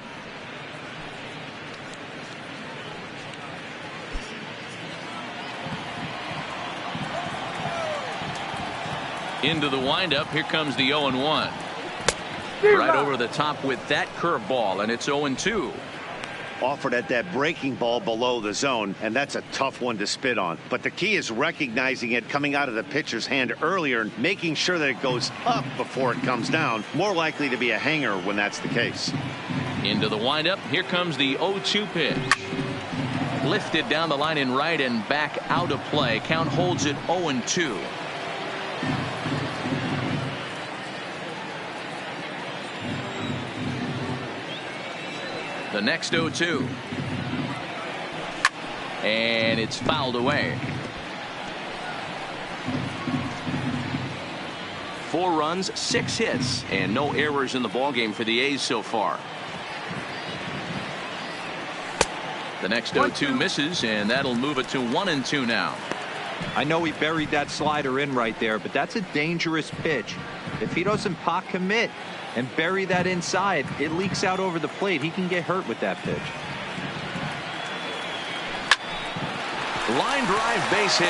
Into the windup. Here comes the 0-1. Right over the top with that curveball, and it's 0-2. Offered at that breaking ball below the zone, and that's a tough one to spit on. But the key is recognizing it coming out of the pitcher's hand earlier and making sure that it goes up before it comes down. More likely to be a hanger when that's the case. Into the windup. Here comes the 0-2 pitch. Lifted down the line in right and back out of play. Count holds it 0-2. The next 0-2. And it's fouled away. 4 runs, 6 hits, and no errors in the ballgame for the A's so far. The next 0-2 misses, and that'll move it to 1-2 now. I know he buried that slider in right there, but that's a dangerous pitch. If he doesn't pot commit and bury that inside, it leaks out over the plate. He can get hurt with that pitch. Line drive, base hit.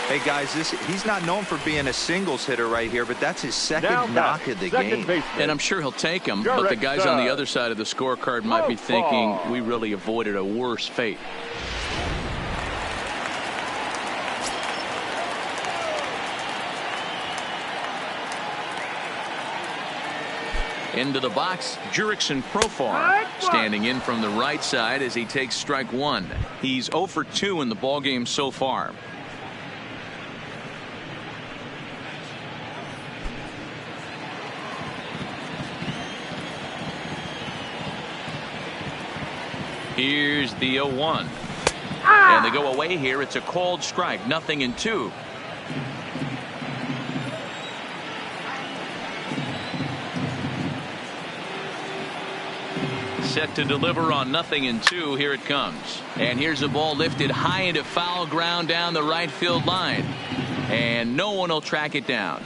Hey guys, he's not known for being a singles hitter right here, but that's his second knock of the game. And I'm sure he'll take him, but the guys on the other side of the scorecard might be thinking we really avoided a worse fate. Into the box, Jurickson Profar standing in from the right side as he takes strike one. He's 0 for 2 in the ballgame so far. Here's the 0-1. And they go away here. It's a called strike. 0-2. Set to deliver on 0-2. Here it comes. And here's a ball lifted high into foul ground down the right field line. And no one will track it down.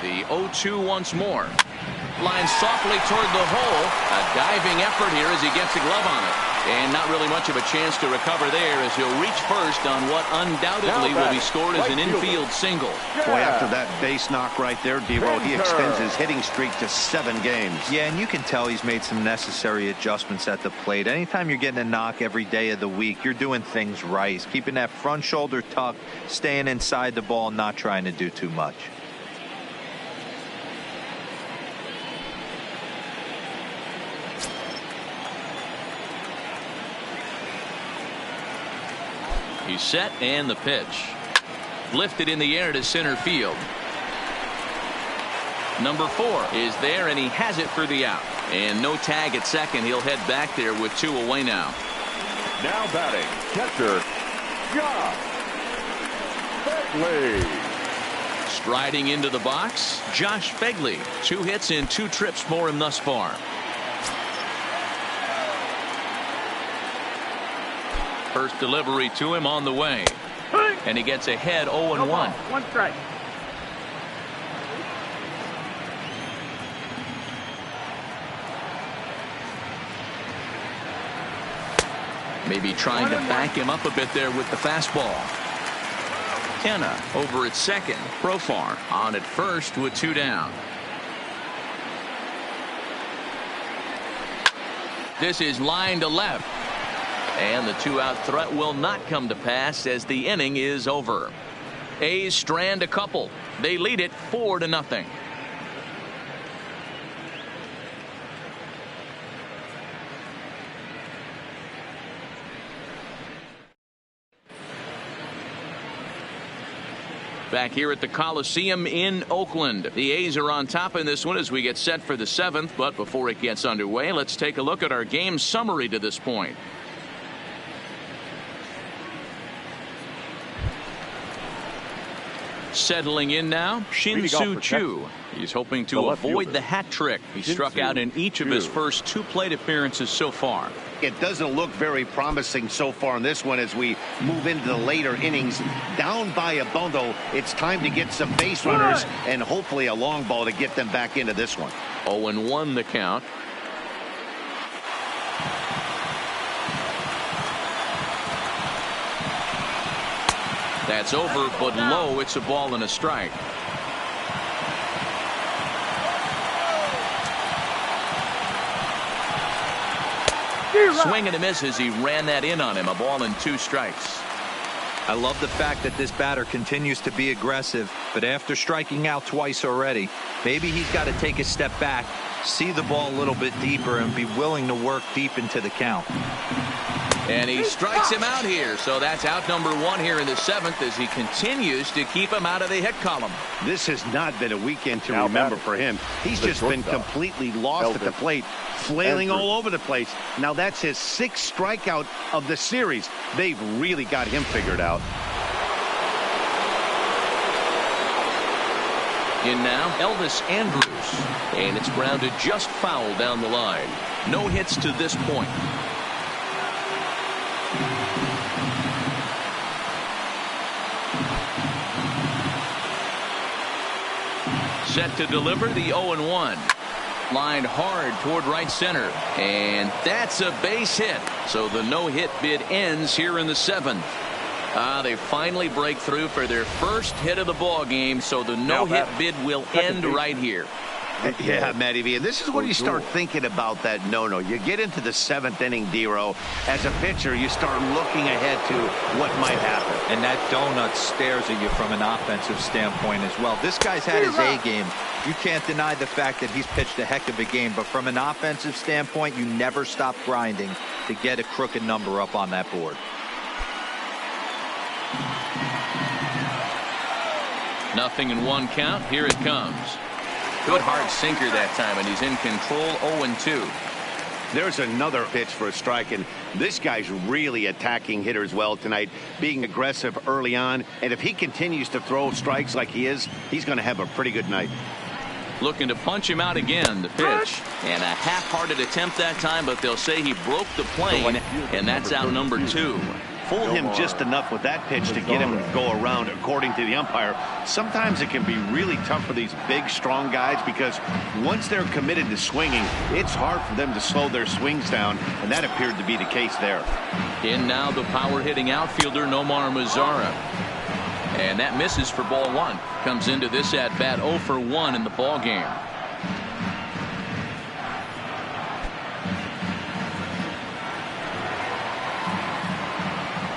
The 0-2 once more. Lines softly toward the hole. A diving effort here as he gets a glove on it. And not really much of a chance to recover there as he'll reach first on what undoubtedly will be scored as an infield single. Boy, after that base knock right there, D-Roll, he extends his hitting streak to 7 games. Yeah, and you can tell he's made some necessary adjustments at the plate. Anytime you're getting a knock every day of the week, you're doing things right. He's keeping that front shoulder tucked, staying inside the ball, not trying to do too much. He's set, and the pitch. Lifted in the air to center field. Number 4 is there, and he has it for the out. And no tag at second. He'll head back there with 2 away now. Now batting, catcher, Josh Begley. Striding into the box, Josh Begley. 2 hits and 2 trips for him thus far. First delivery to him on the way. And he gets ahead 0-1. 1 strike. Maybe trying to back him up a bit there with the fastball. Kenna over at second. Profar on at first with 2 down. This is line to left. And the 2-out threat will not come to pass as the inning is over. A's strand a couple. They lead it 4-0. Back here at the Coliseum in Oakland. The A's are on top in this one as we get set for the 7th. But before it gets underway, let's take a look at our game summary to this point. Settling in now, Shin-Soo Choo. He's hoping to avoid the hat trick. He struck out in each of his first 2 plate appearances so far. It doesn't look very promising so far in this one as we move into the later innings. Down by a bundle, it's time to get some base runners and hopefully a long ball to get them back into this one. 0-1 the count. That's over, but low. It's a ball and a strike. Swing and a miss as he ran that in on him. A ball and 2 strikes. I love the fact that this batter continues to be aggressive, but after striking out twice already, maybe he's got to take a step back, see the ball a little bit deeper, and be willing to work deep into the count. And he strikes him out here. So that's out number 1 here in the 7th as he continues to keep him out of the hit column. This has not been a weekend to remember for him. He's just been completely lost at the plate, flailing all over the place. Now that's his 6th strikeout of the series. They've really got him figured out. In now, Elvis Andrews. And it's grounded just foul down the line. No hits to this point. Set to deliver the 0-1. Lined hard toward right center. And that's a base hit. So the no-hit bid ends here in the 7th. They finally break through for their first hit of the ball game. So the no-hit bid will end right here. Yeah, Matty V. And this is when you start thinking about that no-no. You get into the 7th inning, D-Row. As a pitcher, you start looking ahead to what might happen. And that donut stares at you from an offensive standpoint as well. This guy's had his A game. You can't deny the fact that he's pitched a heck of a game. But from an offensive standpoint, you never stop grinding to get a crooked number up on that board. Nothing in 1 count. Here it comes. Good hard sinker that time, and he's in control. 0-2. There's another pitch for a strike, and this guy's really attacking hitters well tonight, being aggressive early on. And if he continues to throw strikes like he is, he's going to have a pretty good night. Looking to punch him out again. The pitch. And a half-hearted attempt that time, but they'll say he broke the plane, and that's out number 2. Fooled him just enough with that pitch to get him to go around, according to the umpire. Sometimes it can be really tough for these big, strong guys because once they're committed to swinging, it's hard for them to slow their swings down, and that appeared to be the case there. In now the power-hitting outfielder, Nomar Mazara. And that misses for ball 1. Comes into this at-bat 0-for-1 in the ball game.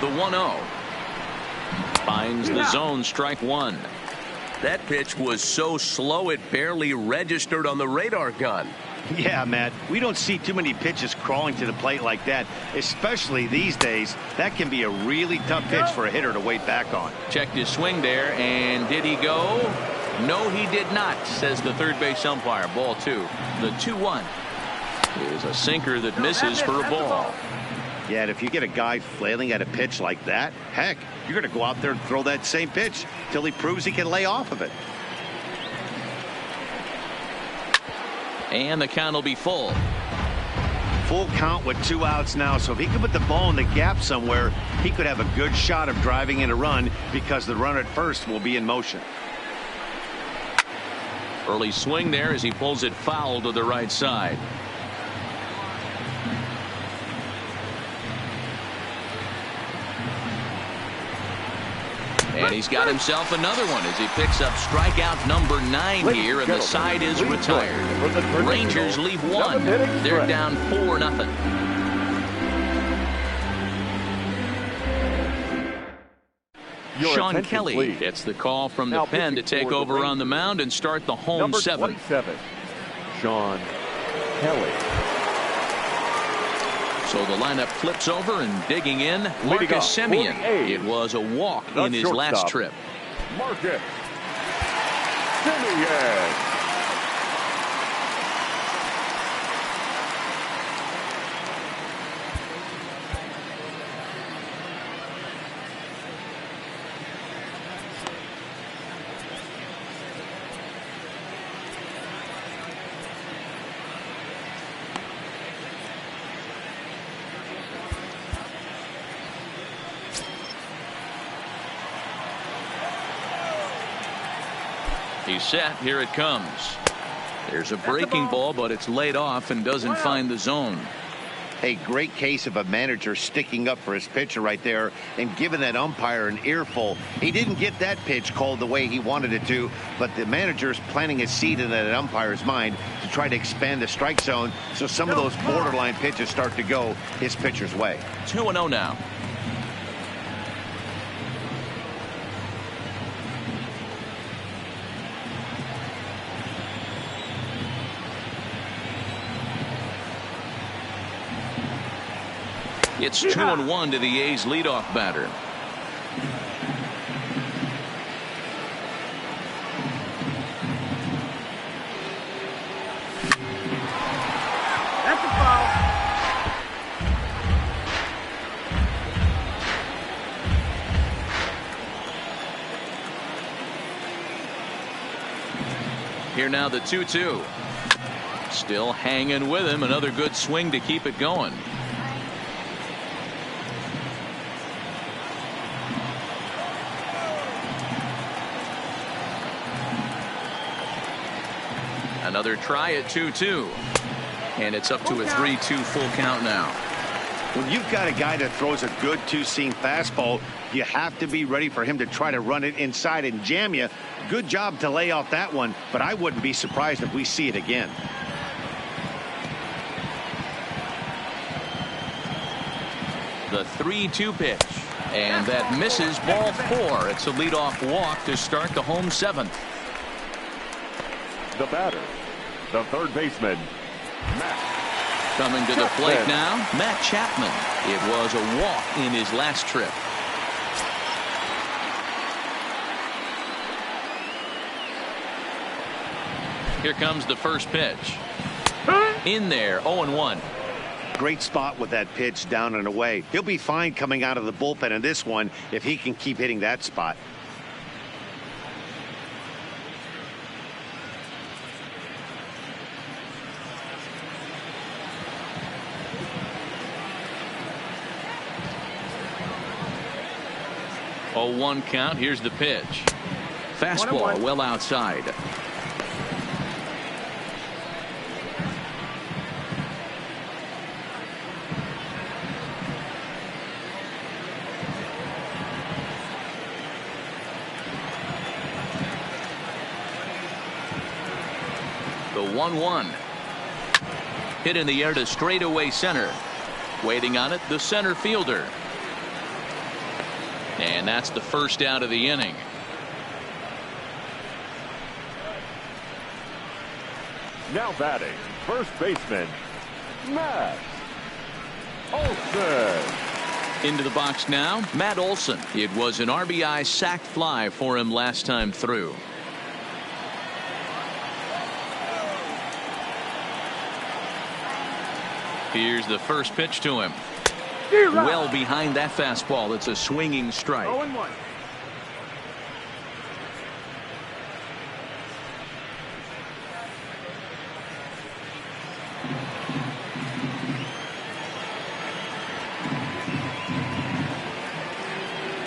The 1-0. Finds the zone, strike 1. That pitch was so slow it barely registered on the radar gun. Yeah, Matt, we don't see too many pitches crawling to the plate like that, especially these days. That can be a really tough pitch for a hitter to wait back on. Checked his swing there, and did he go? No, he did not, says the third base umpire. Ball 2. The 2-1 is a sinker that misses for a ball. Yeah, and if you get a guy flailing at a pitch like that, heck, you're going to go out there and throw that same pitch till he proves he can lay off of it. And the count will be full. Full count with 2 outs now, so if he can put the ball in the gap somewhere, he could have a good shot of driving in a run because the runner at first will be in motion. Early swing there as he pulls it foul to the right side. And he's got himself another one as he picks up strikeout number 9 here, and the side is retired. Rangers leave 1. They're down 4-0. Sean Kelly gets the call from the pen to take over on the mound and start the home 7th. Sean Kelly. So the lineup flips over, and digging in, Marcus Semien. It was a walk in his last trip. Marcus Semien. He's set. Here it comes. There's a breaking ball, but it's laid off and doesn't find the zone. A great case of a manager sticking up for his pitcher right there and giving that umpire an earful. He didn't get that pitch called the way he wanted it to, but the manager's planting a seed in that umpire's mind to try to expand the strike zone so some of those borderline pitches start to go his pitcher's way. 2-0 now. It's 2-1 to the A's leadoff batter. That's a foul. Here now the 2-2. Still hanging with him. Another good swing to keep it going. Another try at 2-2. And it's up to a 3-2 full count now. When you've got a guy that throws a good two-seam fastball, you have to be ready for him to try to run it inside and jam you. Good job to lay off that one, but I wouldn't be surprised if we see it again. The 3-2 pitch. And that misses, ball 4. It's a leadoff walk to start the home 7th. The batter, the third baseman, Matt. Coming to the plate now, Matt Chapman. It was a walk in his last trip. Here comes the first pitch. In there, 0-1. Great spot with that pitch down and away. He'll be fine coming out of the bullpen in this one if he can keep hitting that spot. Oh, 1 count. Here's the pitch. Fastball well outside. The 1-1. Hit in the air to straightaway center. Waiting on it, the center fielder. And that's the first out of the inning. Now batting, first baseman, Matt Olson. Into the box now, Matt Olson. It was an RBI sac fly for him last time through. Here's the first pitch to him. Well behind that fastball. It's a swinging strike. 0-1.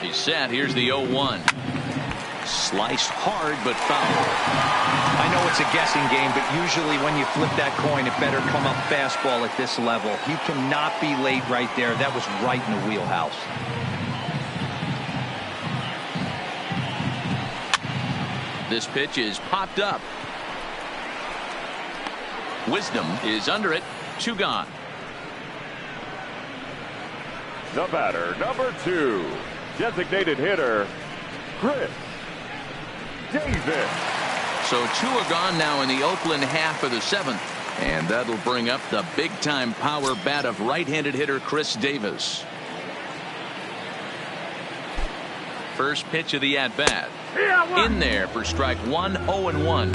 He's set. Here's the 0-1. Sliced hard but foul. I know it's a guessing game, but usually when you flip that coin, it better come up fastball at this level. You cannot be late right there. That was right in the wheelhouse. This pitch is popped up. Wisdom is under it. 2 gone. The batter, number 2, designated hitter, Chris Davis. So 2 are gone now in the Oakland half of the 7th. And that'll bring up the big-time power bat of right-handed hitter Chris Davis. First pitch of the at-bat. In there for strike 1, 0-1.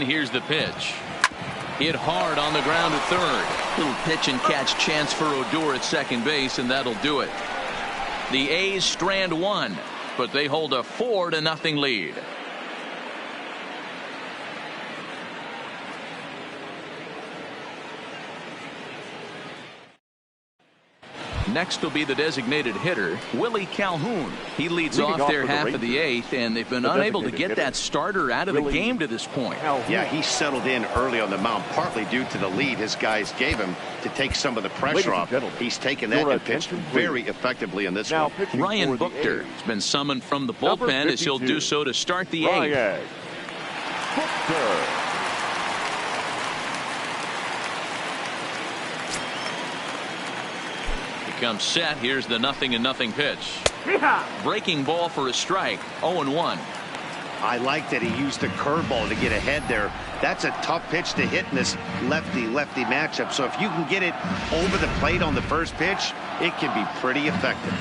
Here's the pitch. Hit hard on the ground at third. Little pitch and catch chance for Odor at second base, and that'll do it. The A's strand 1, but they hold a 4-0 lead. Next will be the designated hitter, Willie Calhoun. He leads off their half of the eighth, and they've been unable to get that starter out of the game to this point. Yeah, he settled in early on the mound, partly due to the lead his guys gave him to take some of the pressure off. He's taken that and pitched very effectively in this one. Ryan Buchter has been summoned from the bullpen as he'll do so to start the eighth. Comes set. Here's the 0-0 pitch. Breaking ball for a strike. 0-1. I like that he used the curveball to get ahead there. That's a tough pitch to hit in this lefty-lefty matchup. So if you can get it over the plate on the first pitch, it can be pretty effective.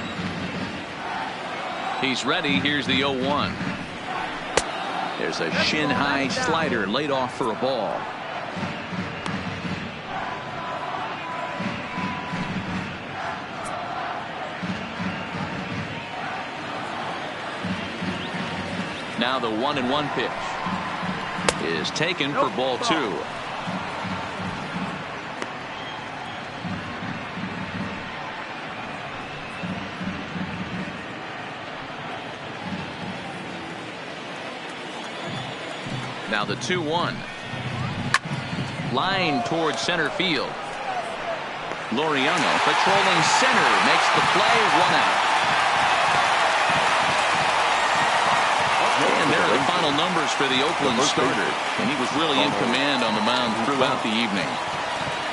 He's ready. Here's the 0-1. There's a shin-high slider laid off for a ball. Now the 1-1 pitch is taken for ball 2. Now the 2-1. Line towards center field. Laureano patrolling center makes the play. 1 out. And there are the final numbers for the Oakland starter, and he was really in command on the mound throughout the evening.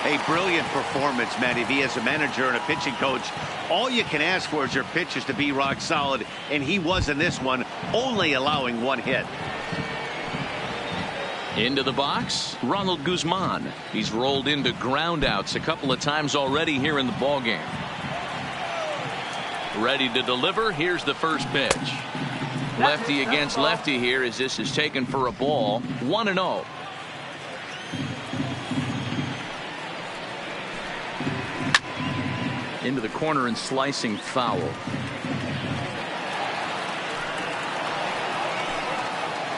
A brilliant performance, Matty V. As a manager and a pitching coach, all you can ask for is your pitchers to be rock solid, and he was in this one, only allowing 1 hit. Into the box, Ronald Guzman. He's rolled into groundouts a couple of times already here in the ballgame. Ready to deliver. Here's the first pitch. Lefty against lefty here as this is taken for a ball. 1-0. Into the corner and slicing foul.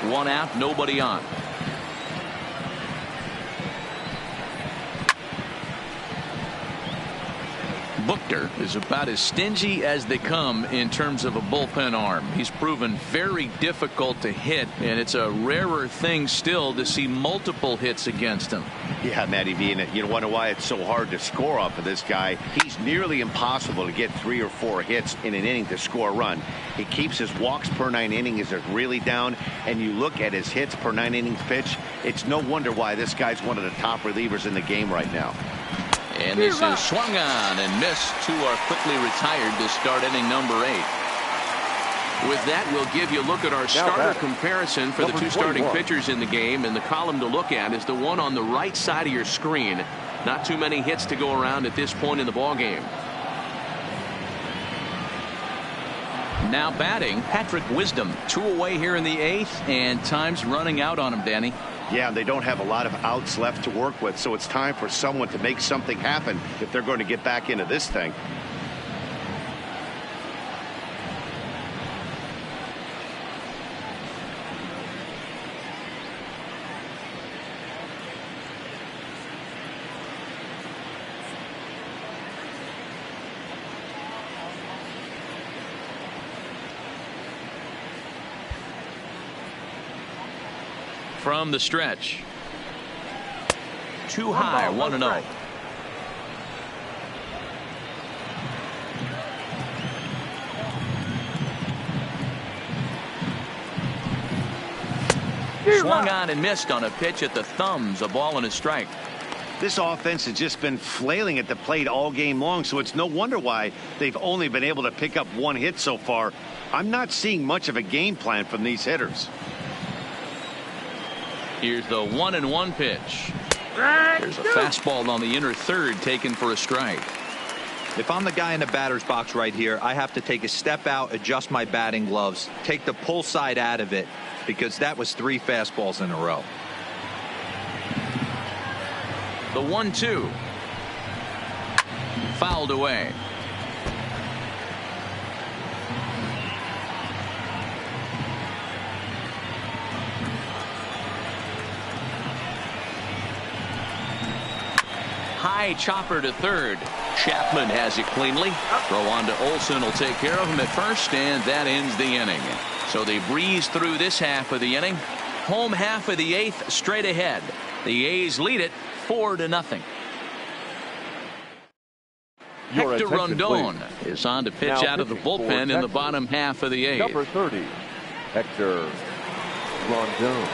1 out, nobody on. Buchter is about as stingy as they come in terms of a bullpen arm. He's proven very difficult to hit, and it's a rarer thing still to see multiple hits against him. Yeah, Matty V, and you wonder why it's so hard to score off of this guy. He's nearly impossible to get 3 or 4 hits in an inning to score a run. He keeps his walks per 9 innings is really down, and you look at his hits per 9 innings pitch, it's no wonder why this guy's one of the top relievers in the game right now. And this is swung on and missed. 2 are quickly retired to start inning number 8. With that, we'll give you a look at our starter comparison for the 2 starting pitchers in the game. And the column to look at is the one on the right side of your screen. Not too many hits to go around at this point in the ballgame. Now batting, Patrick Wisdom. 2 away here in the 8th, and time's running out on him, Danny. Yeah, they don't have a lot of outs left to work with, so it's time for someone to make something happen if they're going to get back into this thing. From the stretch. Too high, 1-0. Swung on and missed on a pitch at the thumbs. A ball and a strike. This offense has just been flailing at the plate all game long, so it's no wonder why they've only been able to pick up 1 hit so far. I'm not seeing much of a game plan from these hitters. Here's the 1-1 pitch. There's a fastball on the inner third taken for a strike. If I'm the guy in the batter's box right here, I have to take a step out, adjust my batting gloves, take the pull side out of it, because that was 3 fastballs in a row. The 1-2. Fouled away. High chopper to third. Chapman has it cleanly. Throw on to Olsen will take care of him at first, and that ends the inning. So they breeze through this half of the inning. Home half of the 8th straight ahead. The A's lead it 4-0. Hector Rondon is on to pitch out of the bullpen in the bottom half of the 8th. Number 30, Hector Rondon.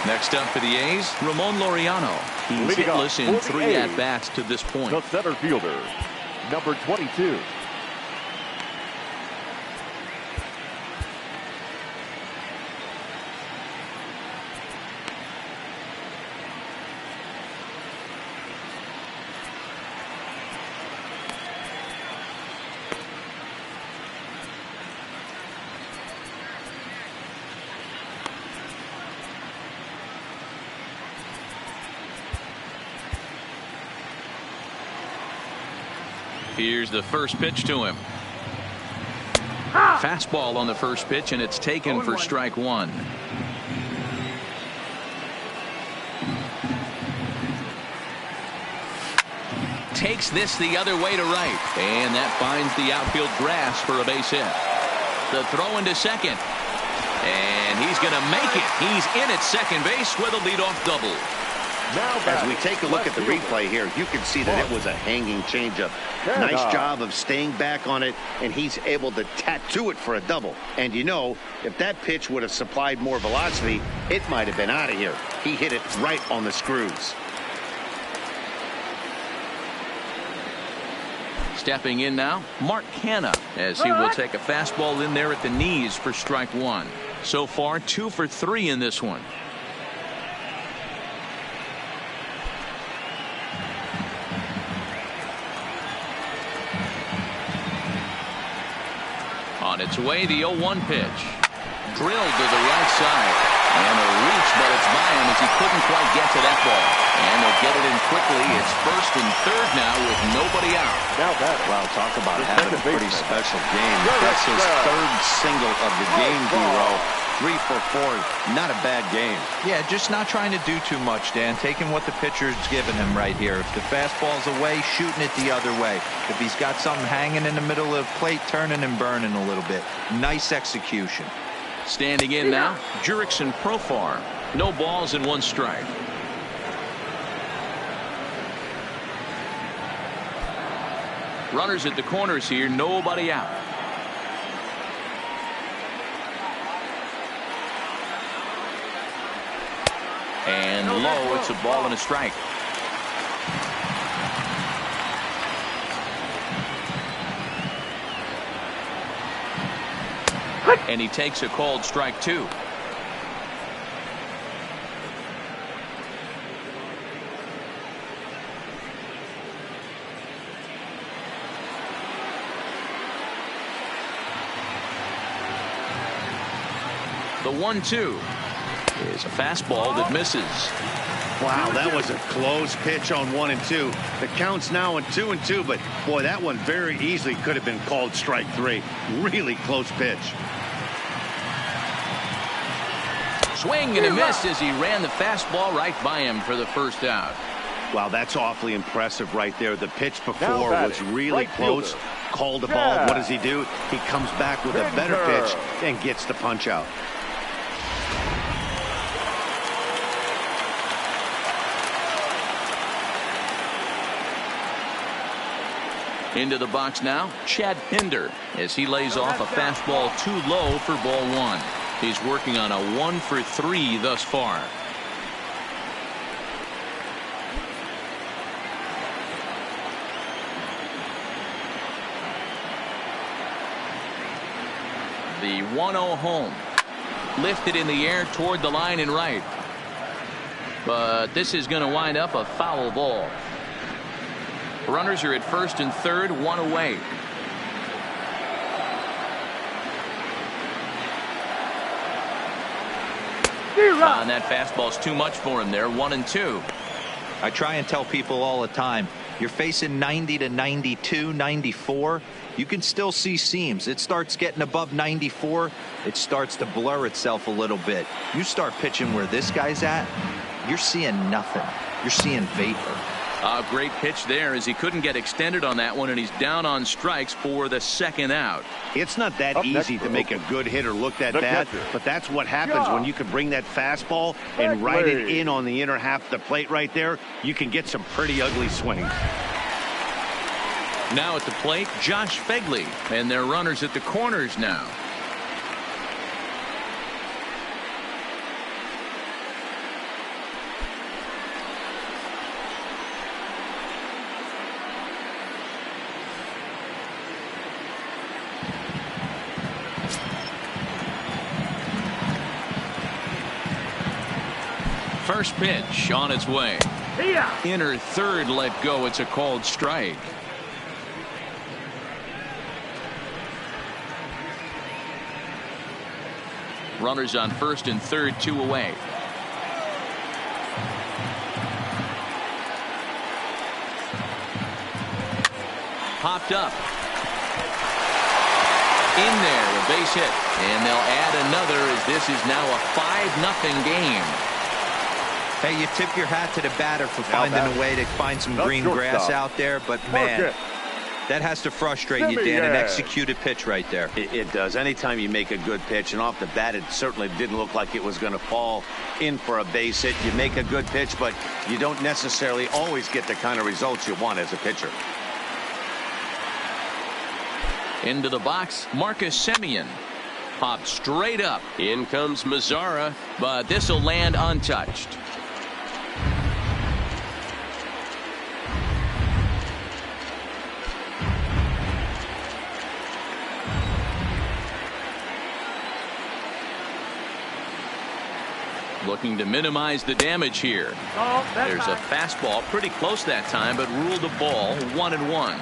Next up for the A's, Ramon Laureano. He's Leading hitless in 3 A's, at-bats to this point. the center fielder, number 22. Here's the first pitch to him. Fastball on the first pitch, and it's taken for strike 1. Takes this the other way to right, and that finds the outfield grass for a base hit. The throw into second, and he's going to make it. He's in at second base with a leadoff double. As we take a look at the replay here, you can see that it was a hanging changeup. Nice job of staying back on it, and he's able to tattoo it for a double. And you know, if that pitch would have supplied more velocity, it might have been out of here. He hit it right on the screws. Stepping in now, Mark Hanna, as he will take a fastball in there at the knees for strike 1. So far, 2 for 3 in this one. On its way, the 0-1 pitch. Drilled to the right side. And a reach, but it's by him as he couldn't quite get to that ball. And they'll get it in quickly. It's first and third now with nobody out. Well, talk about having a pretty special game. That's his third single of the game, D-Row. 3 for 4. Not a bad game. Yeah, just not trying to do too much, Dan. Taking what the pitcher's giving him right here. If the fastball's away, shooting it the other way. If he's got something hanging in the middle of the plate, turning and burning a little bit. Nice execution. Standing in now, Jurickson Profar. No balls and 1 strike. Runners at the corners here, nobody out. And low, it's a ball and a strike. And he takes a called strike 2. The 1-2 is a fastball that misses. Wow, that was a close pitch on 1 and 2. The count's now on 2 and 2, but boy, that one very easily could have been called strike 3. Really close pitch. Swing and a miss as he ran the fastball right by him for the first out. Wow, that's awfully impressive right there. The pitch before was really close. Called the ball. What does he do? He comes back with a better pitch and gets the punch out. Into the box now, Chad Pinder, as he lays off a fastball too low for ball 1. He's working on a 1 for 3 thus far. The 1-0 home. Lifted in the air toward the line and right. But this is going to wind up a foul ball. Runners are at first and third, 1 away. And that fastball's too much for him there, 1 and 2. I try and tell people all the time, You're facing 90 to 92, 94. You can still see seams. It starts getting above 94. It starts to blur itself a little bit. You start pitching where this guy's at, you're seeing nothing. You're seeing vapor. A great pitch there as he couldn't get extended on that one, and he's down on strikes for the second out. It's not that easy to make a good hitter look that bad, but that's what happens when you can bring that fastball and ride it in on the inner half of the plate right there. You can get some pretty ugly swings. Now at the plate, Josh Fegley, and their runners at the corners now. First pitch on its way. Inner third let go. It's a called strike. Runners on first and third, 2 away. Popped up. In there, a base hit. And they'll add another as this is now a 5-0 game. Hey, you tip your hat to the batter for finding a way to find some green grass out there, but man, that has to frustrate you, Dan. An executed pitch right there. It does. Anytime you make a good pitch, and off the bat, it certainly didn't look like it was going to fall in for a base hit. You make a good pitch, but you don't necessarily always get the kind of results you want as a pitcher. Into the box, Marcus Semien. Popped straight up. In comes Mazzara, but this will land untouched. Looking to minimize the damage here. There's a fastball pretty close that time, but ruled a ball 1-1.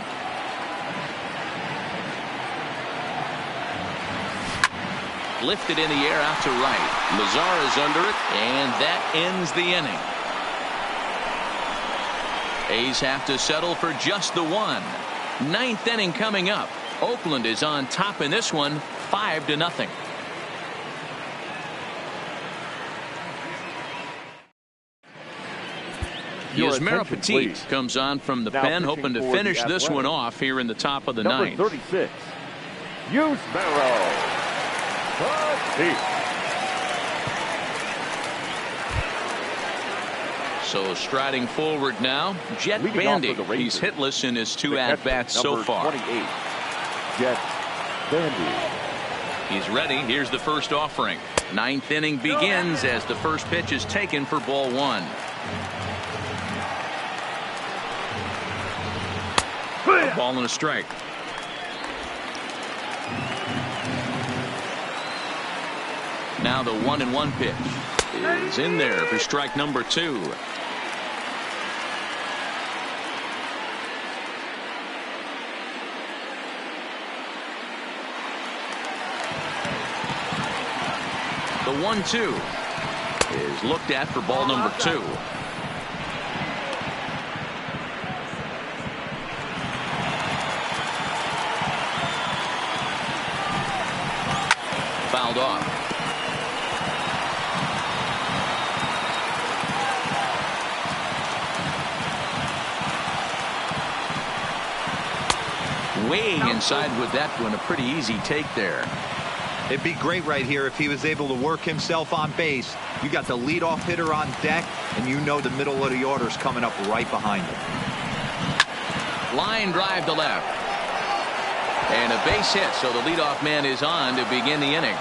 Lifted in the air out to right. Mazzara's under it, and that ends the inning. A's have to settle for just the one. 9th inning coming up. Oakland is on top in this one, 5-0. Yasmera Petit comes on from the pen, hoping to finish this one off here in the top of the ninth. 36, Yasmera Petit. So striding forward now, Jet Bandy. He's hitless in his 2 at-bats so far. 28, Jet Bandy. He's ready. Here's the first offering. 9th inning begins as the first pitch is taken for ball 1. A ball and a strike. Now the 1-1 pitch is in there for strike number 2. The 1-2 is looked at for ball number 2. Fouled off. Way inside with that one. A pretty easy take there. It'd be great right here if he was able to work himself on base. You got the leadoff hitter on deck, and you know the middle of the order is coming up right behind him. Line drive to left. And a base hit, so the leadoff man is on to begin the inning.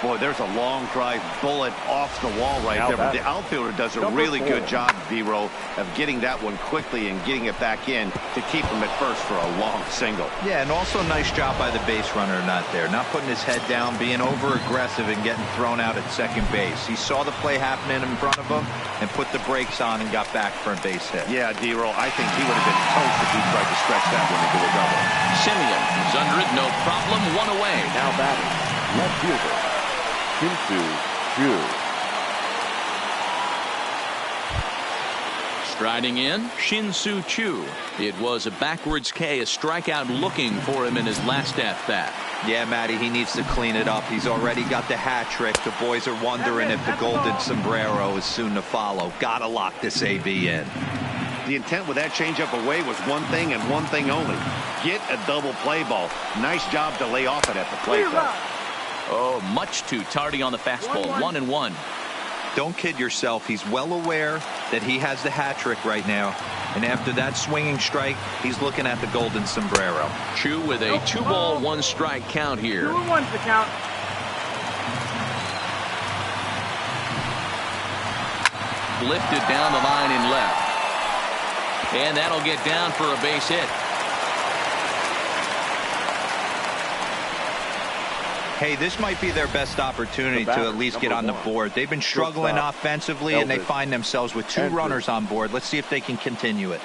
Boy, there's a long drive bullet off the wall right there. But the outfielder does a really good job, D-Row, of getting that one quickly and getting it back in to keep him at first for a long single. Yeah, and also nice job by the base runner not there. Not putting his head down, being over-aggressive and getting thrown out at second base. He saw the play happening in front of him and put the brakes on and got back for a base hit. Yeah, D-Row, I think he would have been toast if he tried to stretch that one into a double. Semien is under it, no problem, 1 away. Now batting, left fielder, Kim Soo-Ju. Striding in, Shin-Soo Choo. It was a backwards K, a strikeout looking for him in his last at-bat. Yeah, Matty, he needs to clean it up. He's already got the hat trick. The boys are wondering if the golden sombrero is soon to follow. Gotta lock this AB in. The intent with that changeup away was one thing and one thing only. Get a double play ball. Nice job to lay off it at the plate, though. Oh, much too tardy on the fastball. 1-1. Don't kid yourself. He's well aware that he has the hat trick right now. And after that swinging strike, he's looking at the golden sombrero. Choo with a 2-ball, 1-strike count here. 2-1's the count. Lifted down the line in left. And that'll get down for a base hit. Hey, this might be their best opportunity to at least get on the board. They've been struggling offensively, and they find themselves with 2 runners on board. Let's see if they can continue it.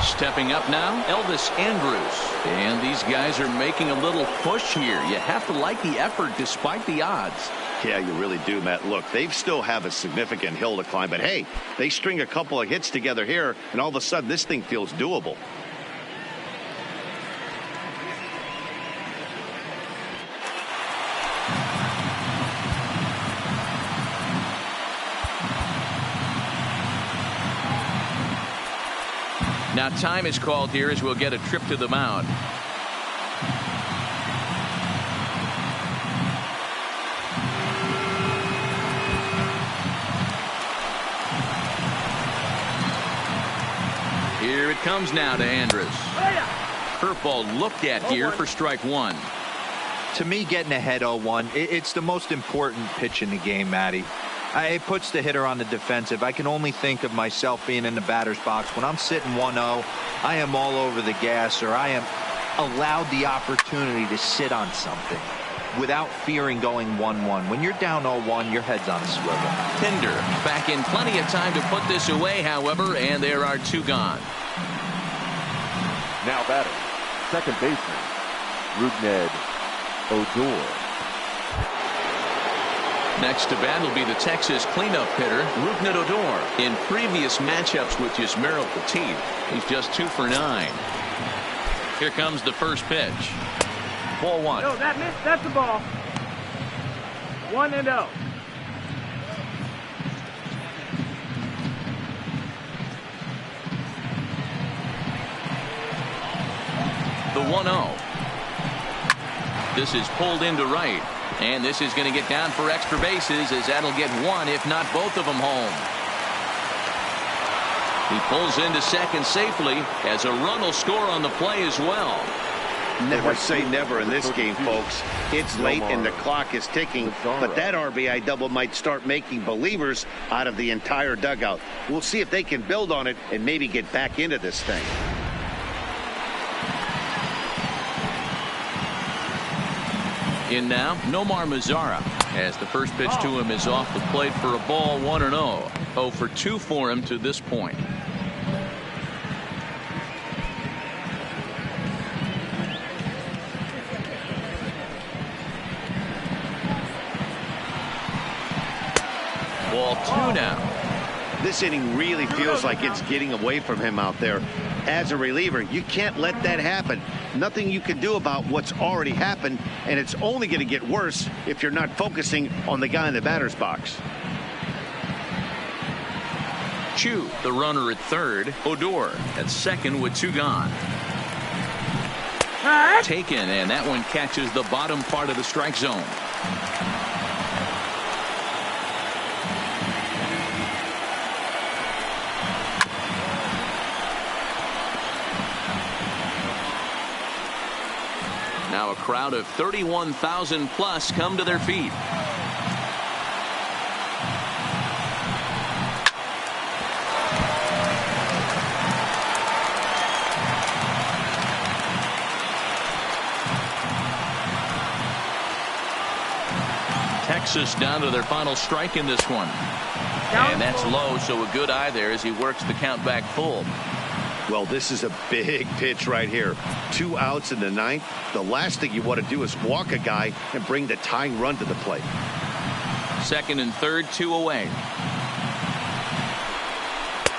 Stepping up now, Elvis Andrus. And these guys are making a little push here. You have to like the effort despite the odds. Yeah, you really do, Matt. Look, they still have a significant hill to climb, but hey, they string a couple of hits together here, and all of a sudden this thing feels doable. Now time is called here as we'll get a trip to the mound. Here it comes now to Andrus. Curveball looked at here for strike 1. To me, getting ahead 0-1, it's the most important pitch in the game, Matty. It puts the hitter on the defensive. I can only think of myself being in the batter's box. When I'm sitting 1-0, I am all over the gas, or I am allowed the opportunity to sit on something without fearing going 1-1. When you're down 0-1, your head's on a swivel. Pinder back in plenty of time to put this away, however, and there are 2 gone. Now batting, second baseman, Rougned Odor. Next to bat will be the Texas cleanup hitter, Rougned Odor. In previous matchups with Yusmeiro Petit, he's just 2 for 9. Here comes the first pitch. Ball 1. No, that missed. That's the ball. 1-0. The 1-0. This is pulled into right. And this is going to get down for extra bases as that'll get 1, if not both of them, home. He pulls into second safely as a run will score on the play as well. Never say never in this game, folks. It's late and the clock is ticking, but that RBI double might start making believers out of the entire dugout. We'll see if they can build on it and maybe get back into this thing. In now, Nomar Mazara, as the first pitch to him is off the plate for a ball. 1-0. 0 for 2 for him to this point. Ball 2 now. This inning really feels like it's getting away from him out there. As a reliever, you can't let that happen. Nothing you can do about what's already happened, and it's only going to get worse if you're not focusing on the guy in the batter's box. Choo, the runner at third. Odor at second with 2 gone. Taken, and that one catches the bottom part of the strike zone. Now a crowd of 31,000 plus come to their feet. Texas down to their final strike in this one. And that's low, so a good eye there as he works the count back full. Well, this is a big pitch right here. 2 outs in the 9th. The last thing you want to do is walk a guy and bring the tying run to the plate. Second and third, 2 away.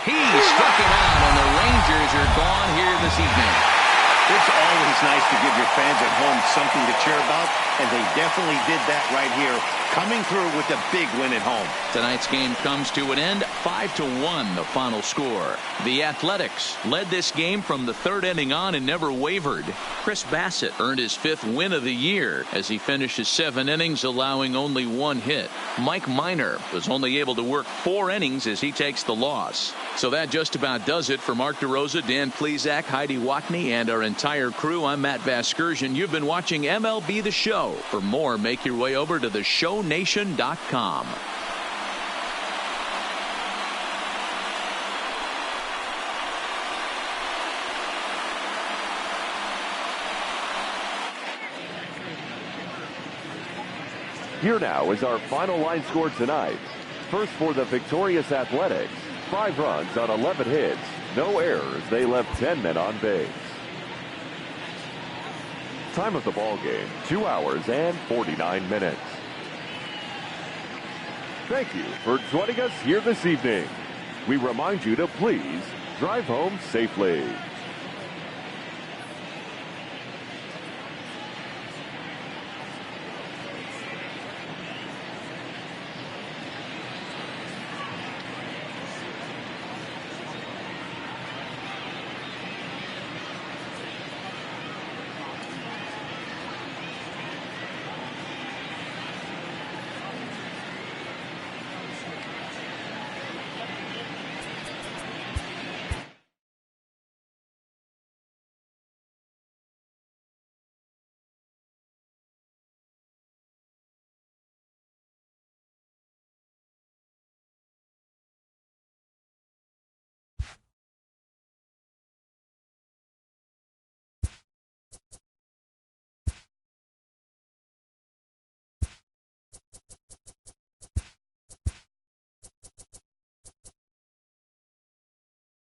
He struck him out, and the Rangers are gone here this evening. It's always nice to give your fans at home something to cheer about, and they definitely did that right here, coming through with a big win at home. Tonight's game comes to an end, 5-1 the final score. The Athletics led this game from the third inning on and never wavered. Chris Bassett earned his 5th win of the year as he finishes 7 innings, allowing only 1 hit. Mike Minor was only able to work 4 innings as he takes the loss. So that just about does it for Mark DeRosa, Dan Plesac, Heidi Watney, and our entire crew. I'm Matt Vasgersian. You've been watching MLB The Show. For more, make your way over to theshownation.com. Here now is our final line score tonight. First for the victorious Athletics, 5 runs on 11 hits, no errors. They left 10 men on base. Time of the ball game, 2 hours and 49 minutes. Thank you for joining us here this evening. We remind you to please drive home safely.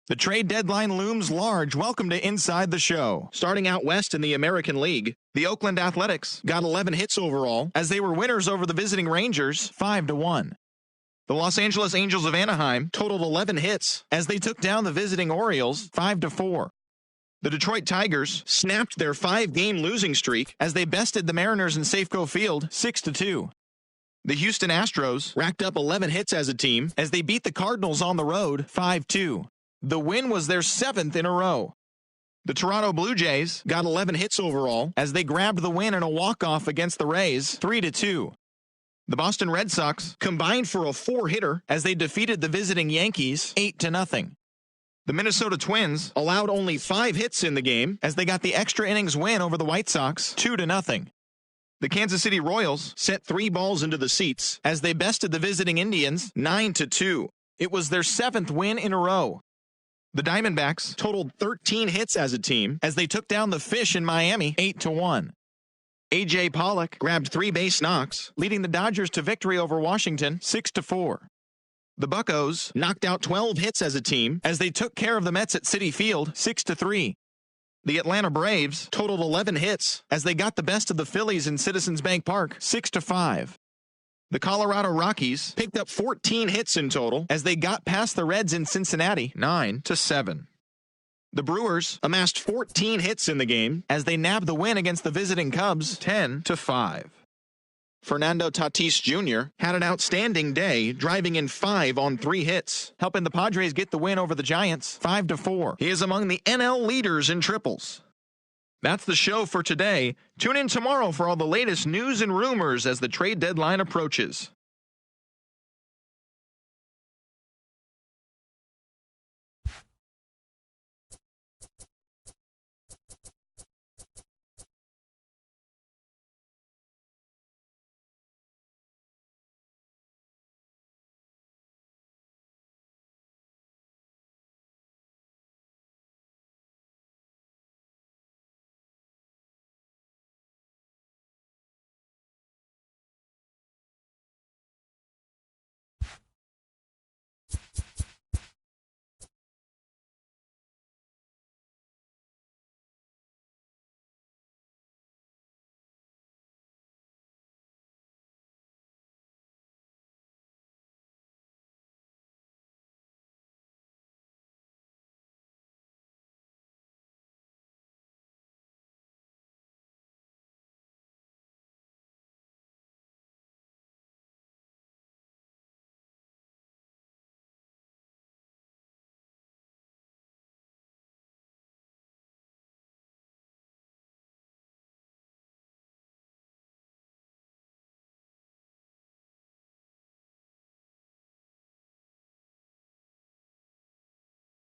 The trade deadline looms large. Welcome to Inside the Show. Starting out west in the American League, the Oakland Athletics got 11 hits overall as they were winners over the visiting Rangers 5-1. The Los Angeles Angels of Anaheim totaled 11 hits as they took down the visiting Orioles 5-4. The Detroit Tigers snapped their 5-game losing streak as they bested the Mariners in Safeco Field 6-2. The Houston Astros racked up 11 hits as a team as they beat the Cardinals on the road 5-2. The win was their 7th in a row. The Toronto Blue Jays got 11 hits overall as they grabbed the win in a walk-off against the Rays 3-2. The Boston Red Sox combined for a 4-hitter as they defeated the visiting Yankees 8-0. The Minnesota Twins allowed only 5 hits in the game as they got the extra innings win over the White Sox 2-0. The Kansas City Royals sent 3 balls into the seats as they bested the visiting Indians 9-2. It was their 7th win in a row. The Diamondbacks totaled 13 hits as a team as they took down the Fish in Miami 8-1. A.J. Pollock grabbed 3 base knocks, leading the Dodgers to victory over Washington 6-4. The Buccos knocked out 12 hits as a team as they took care of the Mets at Citi Field 6-3. The Atlanta Braves totaled 11 hits as they got the best of the Phillies in Citizens Bank Park 6-5. The Colorado Rockies picked up 14 hits in total as they got past the Reds in Cincinnati 9-7. The Brewers amassed 14 hits in the game as they nabbed the win against the visiting Cubs 10-5. Fernando Tatis Jr. had an outstanding day, driving in 5 on 3 hits, helping the Padres get the win over the Giants 5-4. He is among the NL leaders in triples. That's the show for today. Tune in tomorrow for all the latest news and rumors as the trade deadline approaches.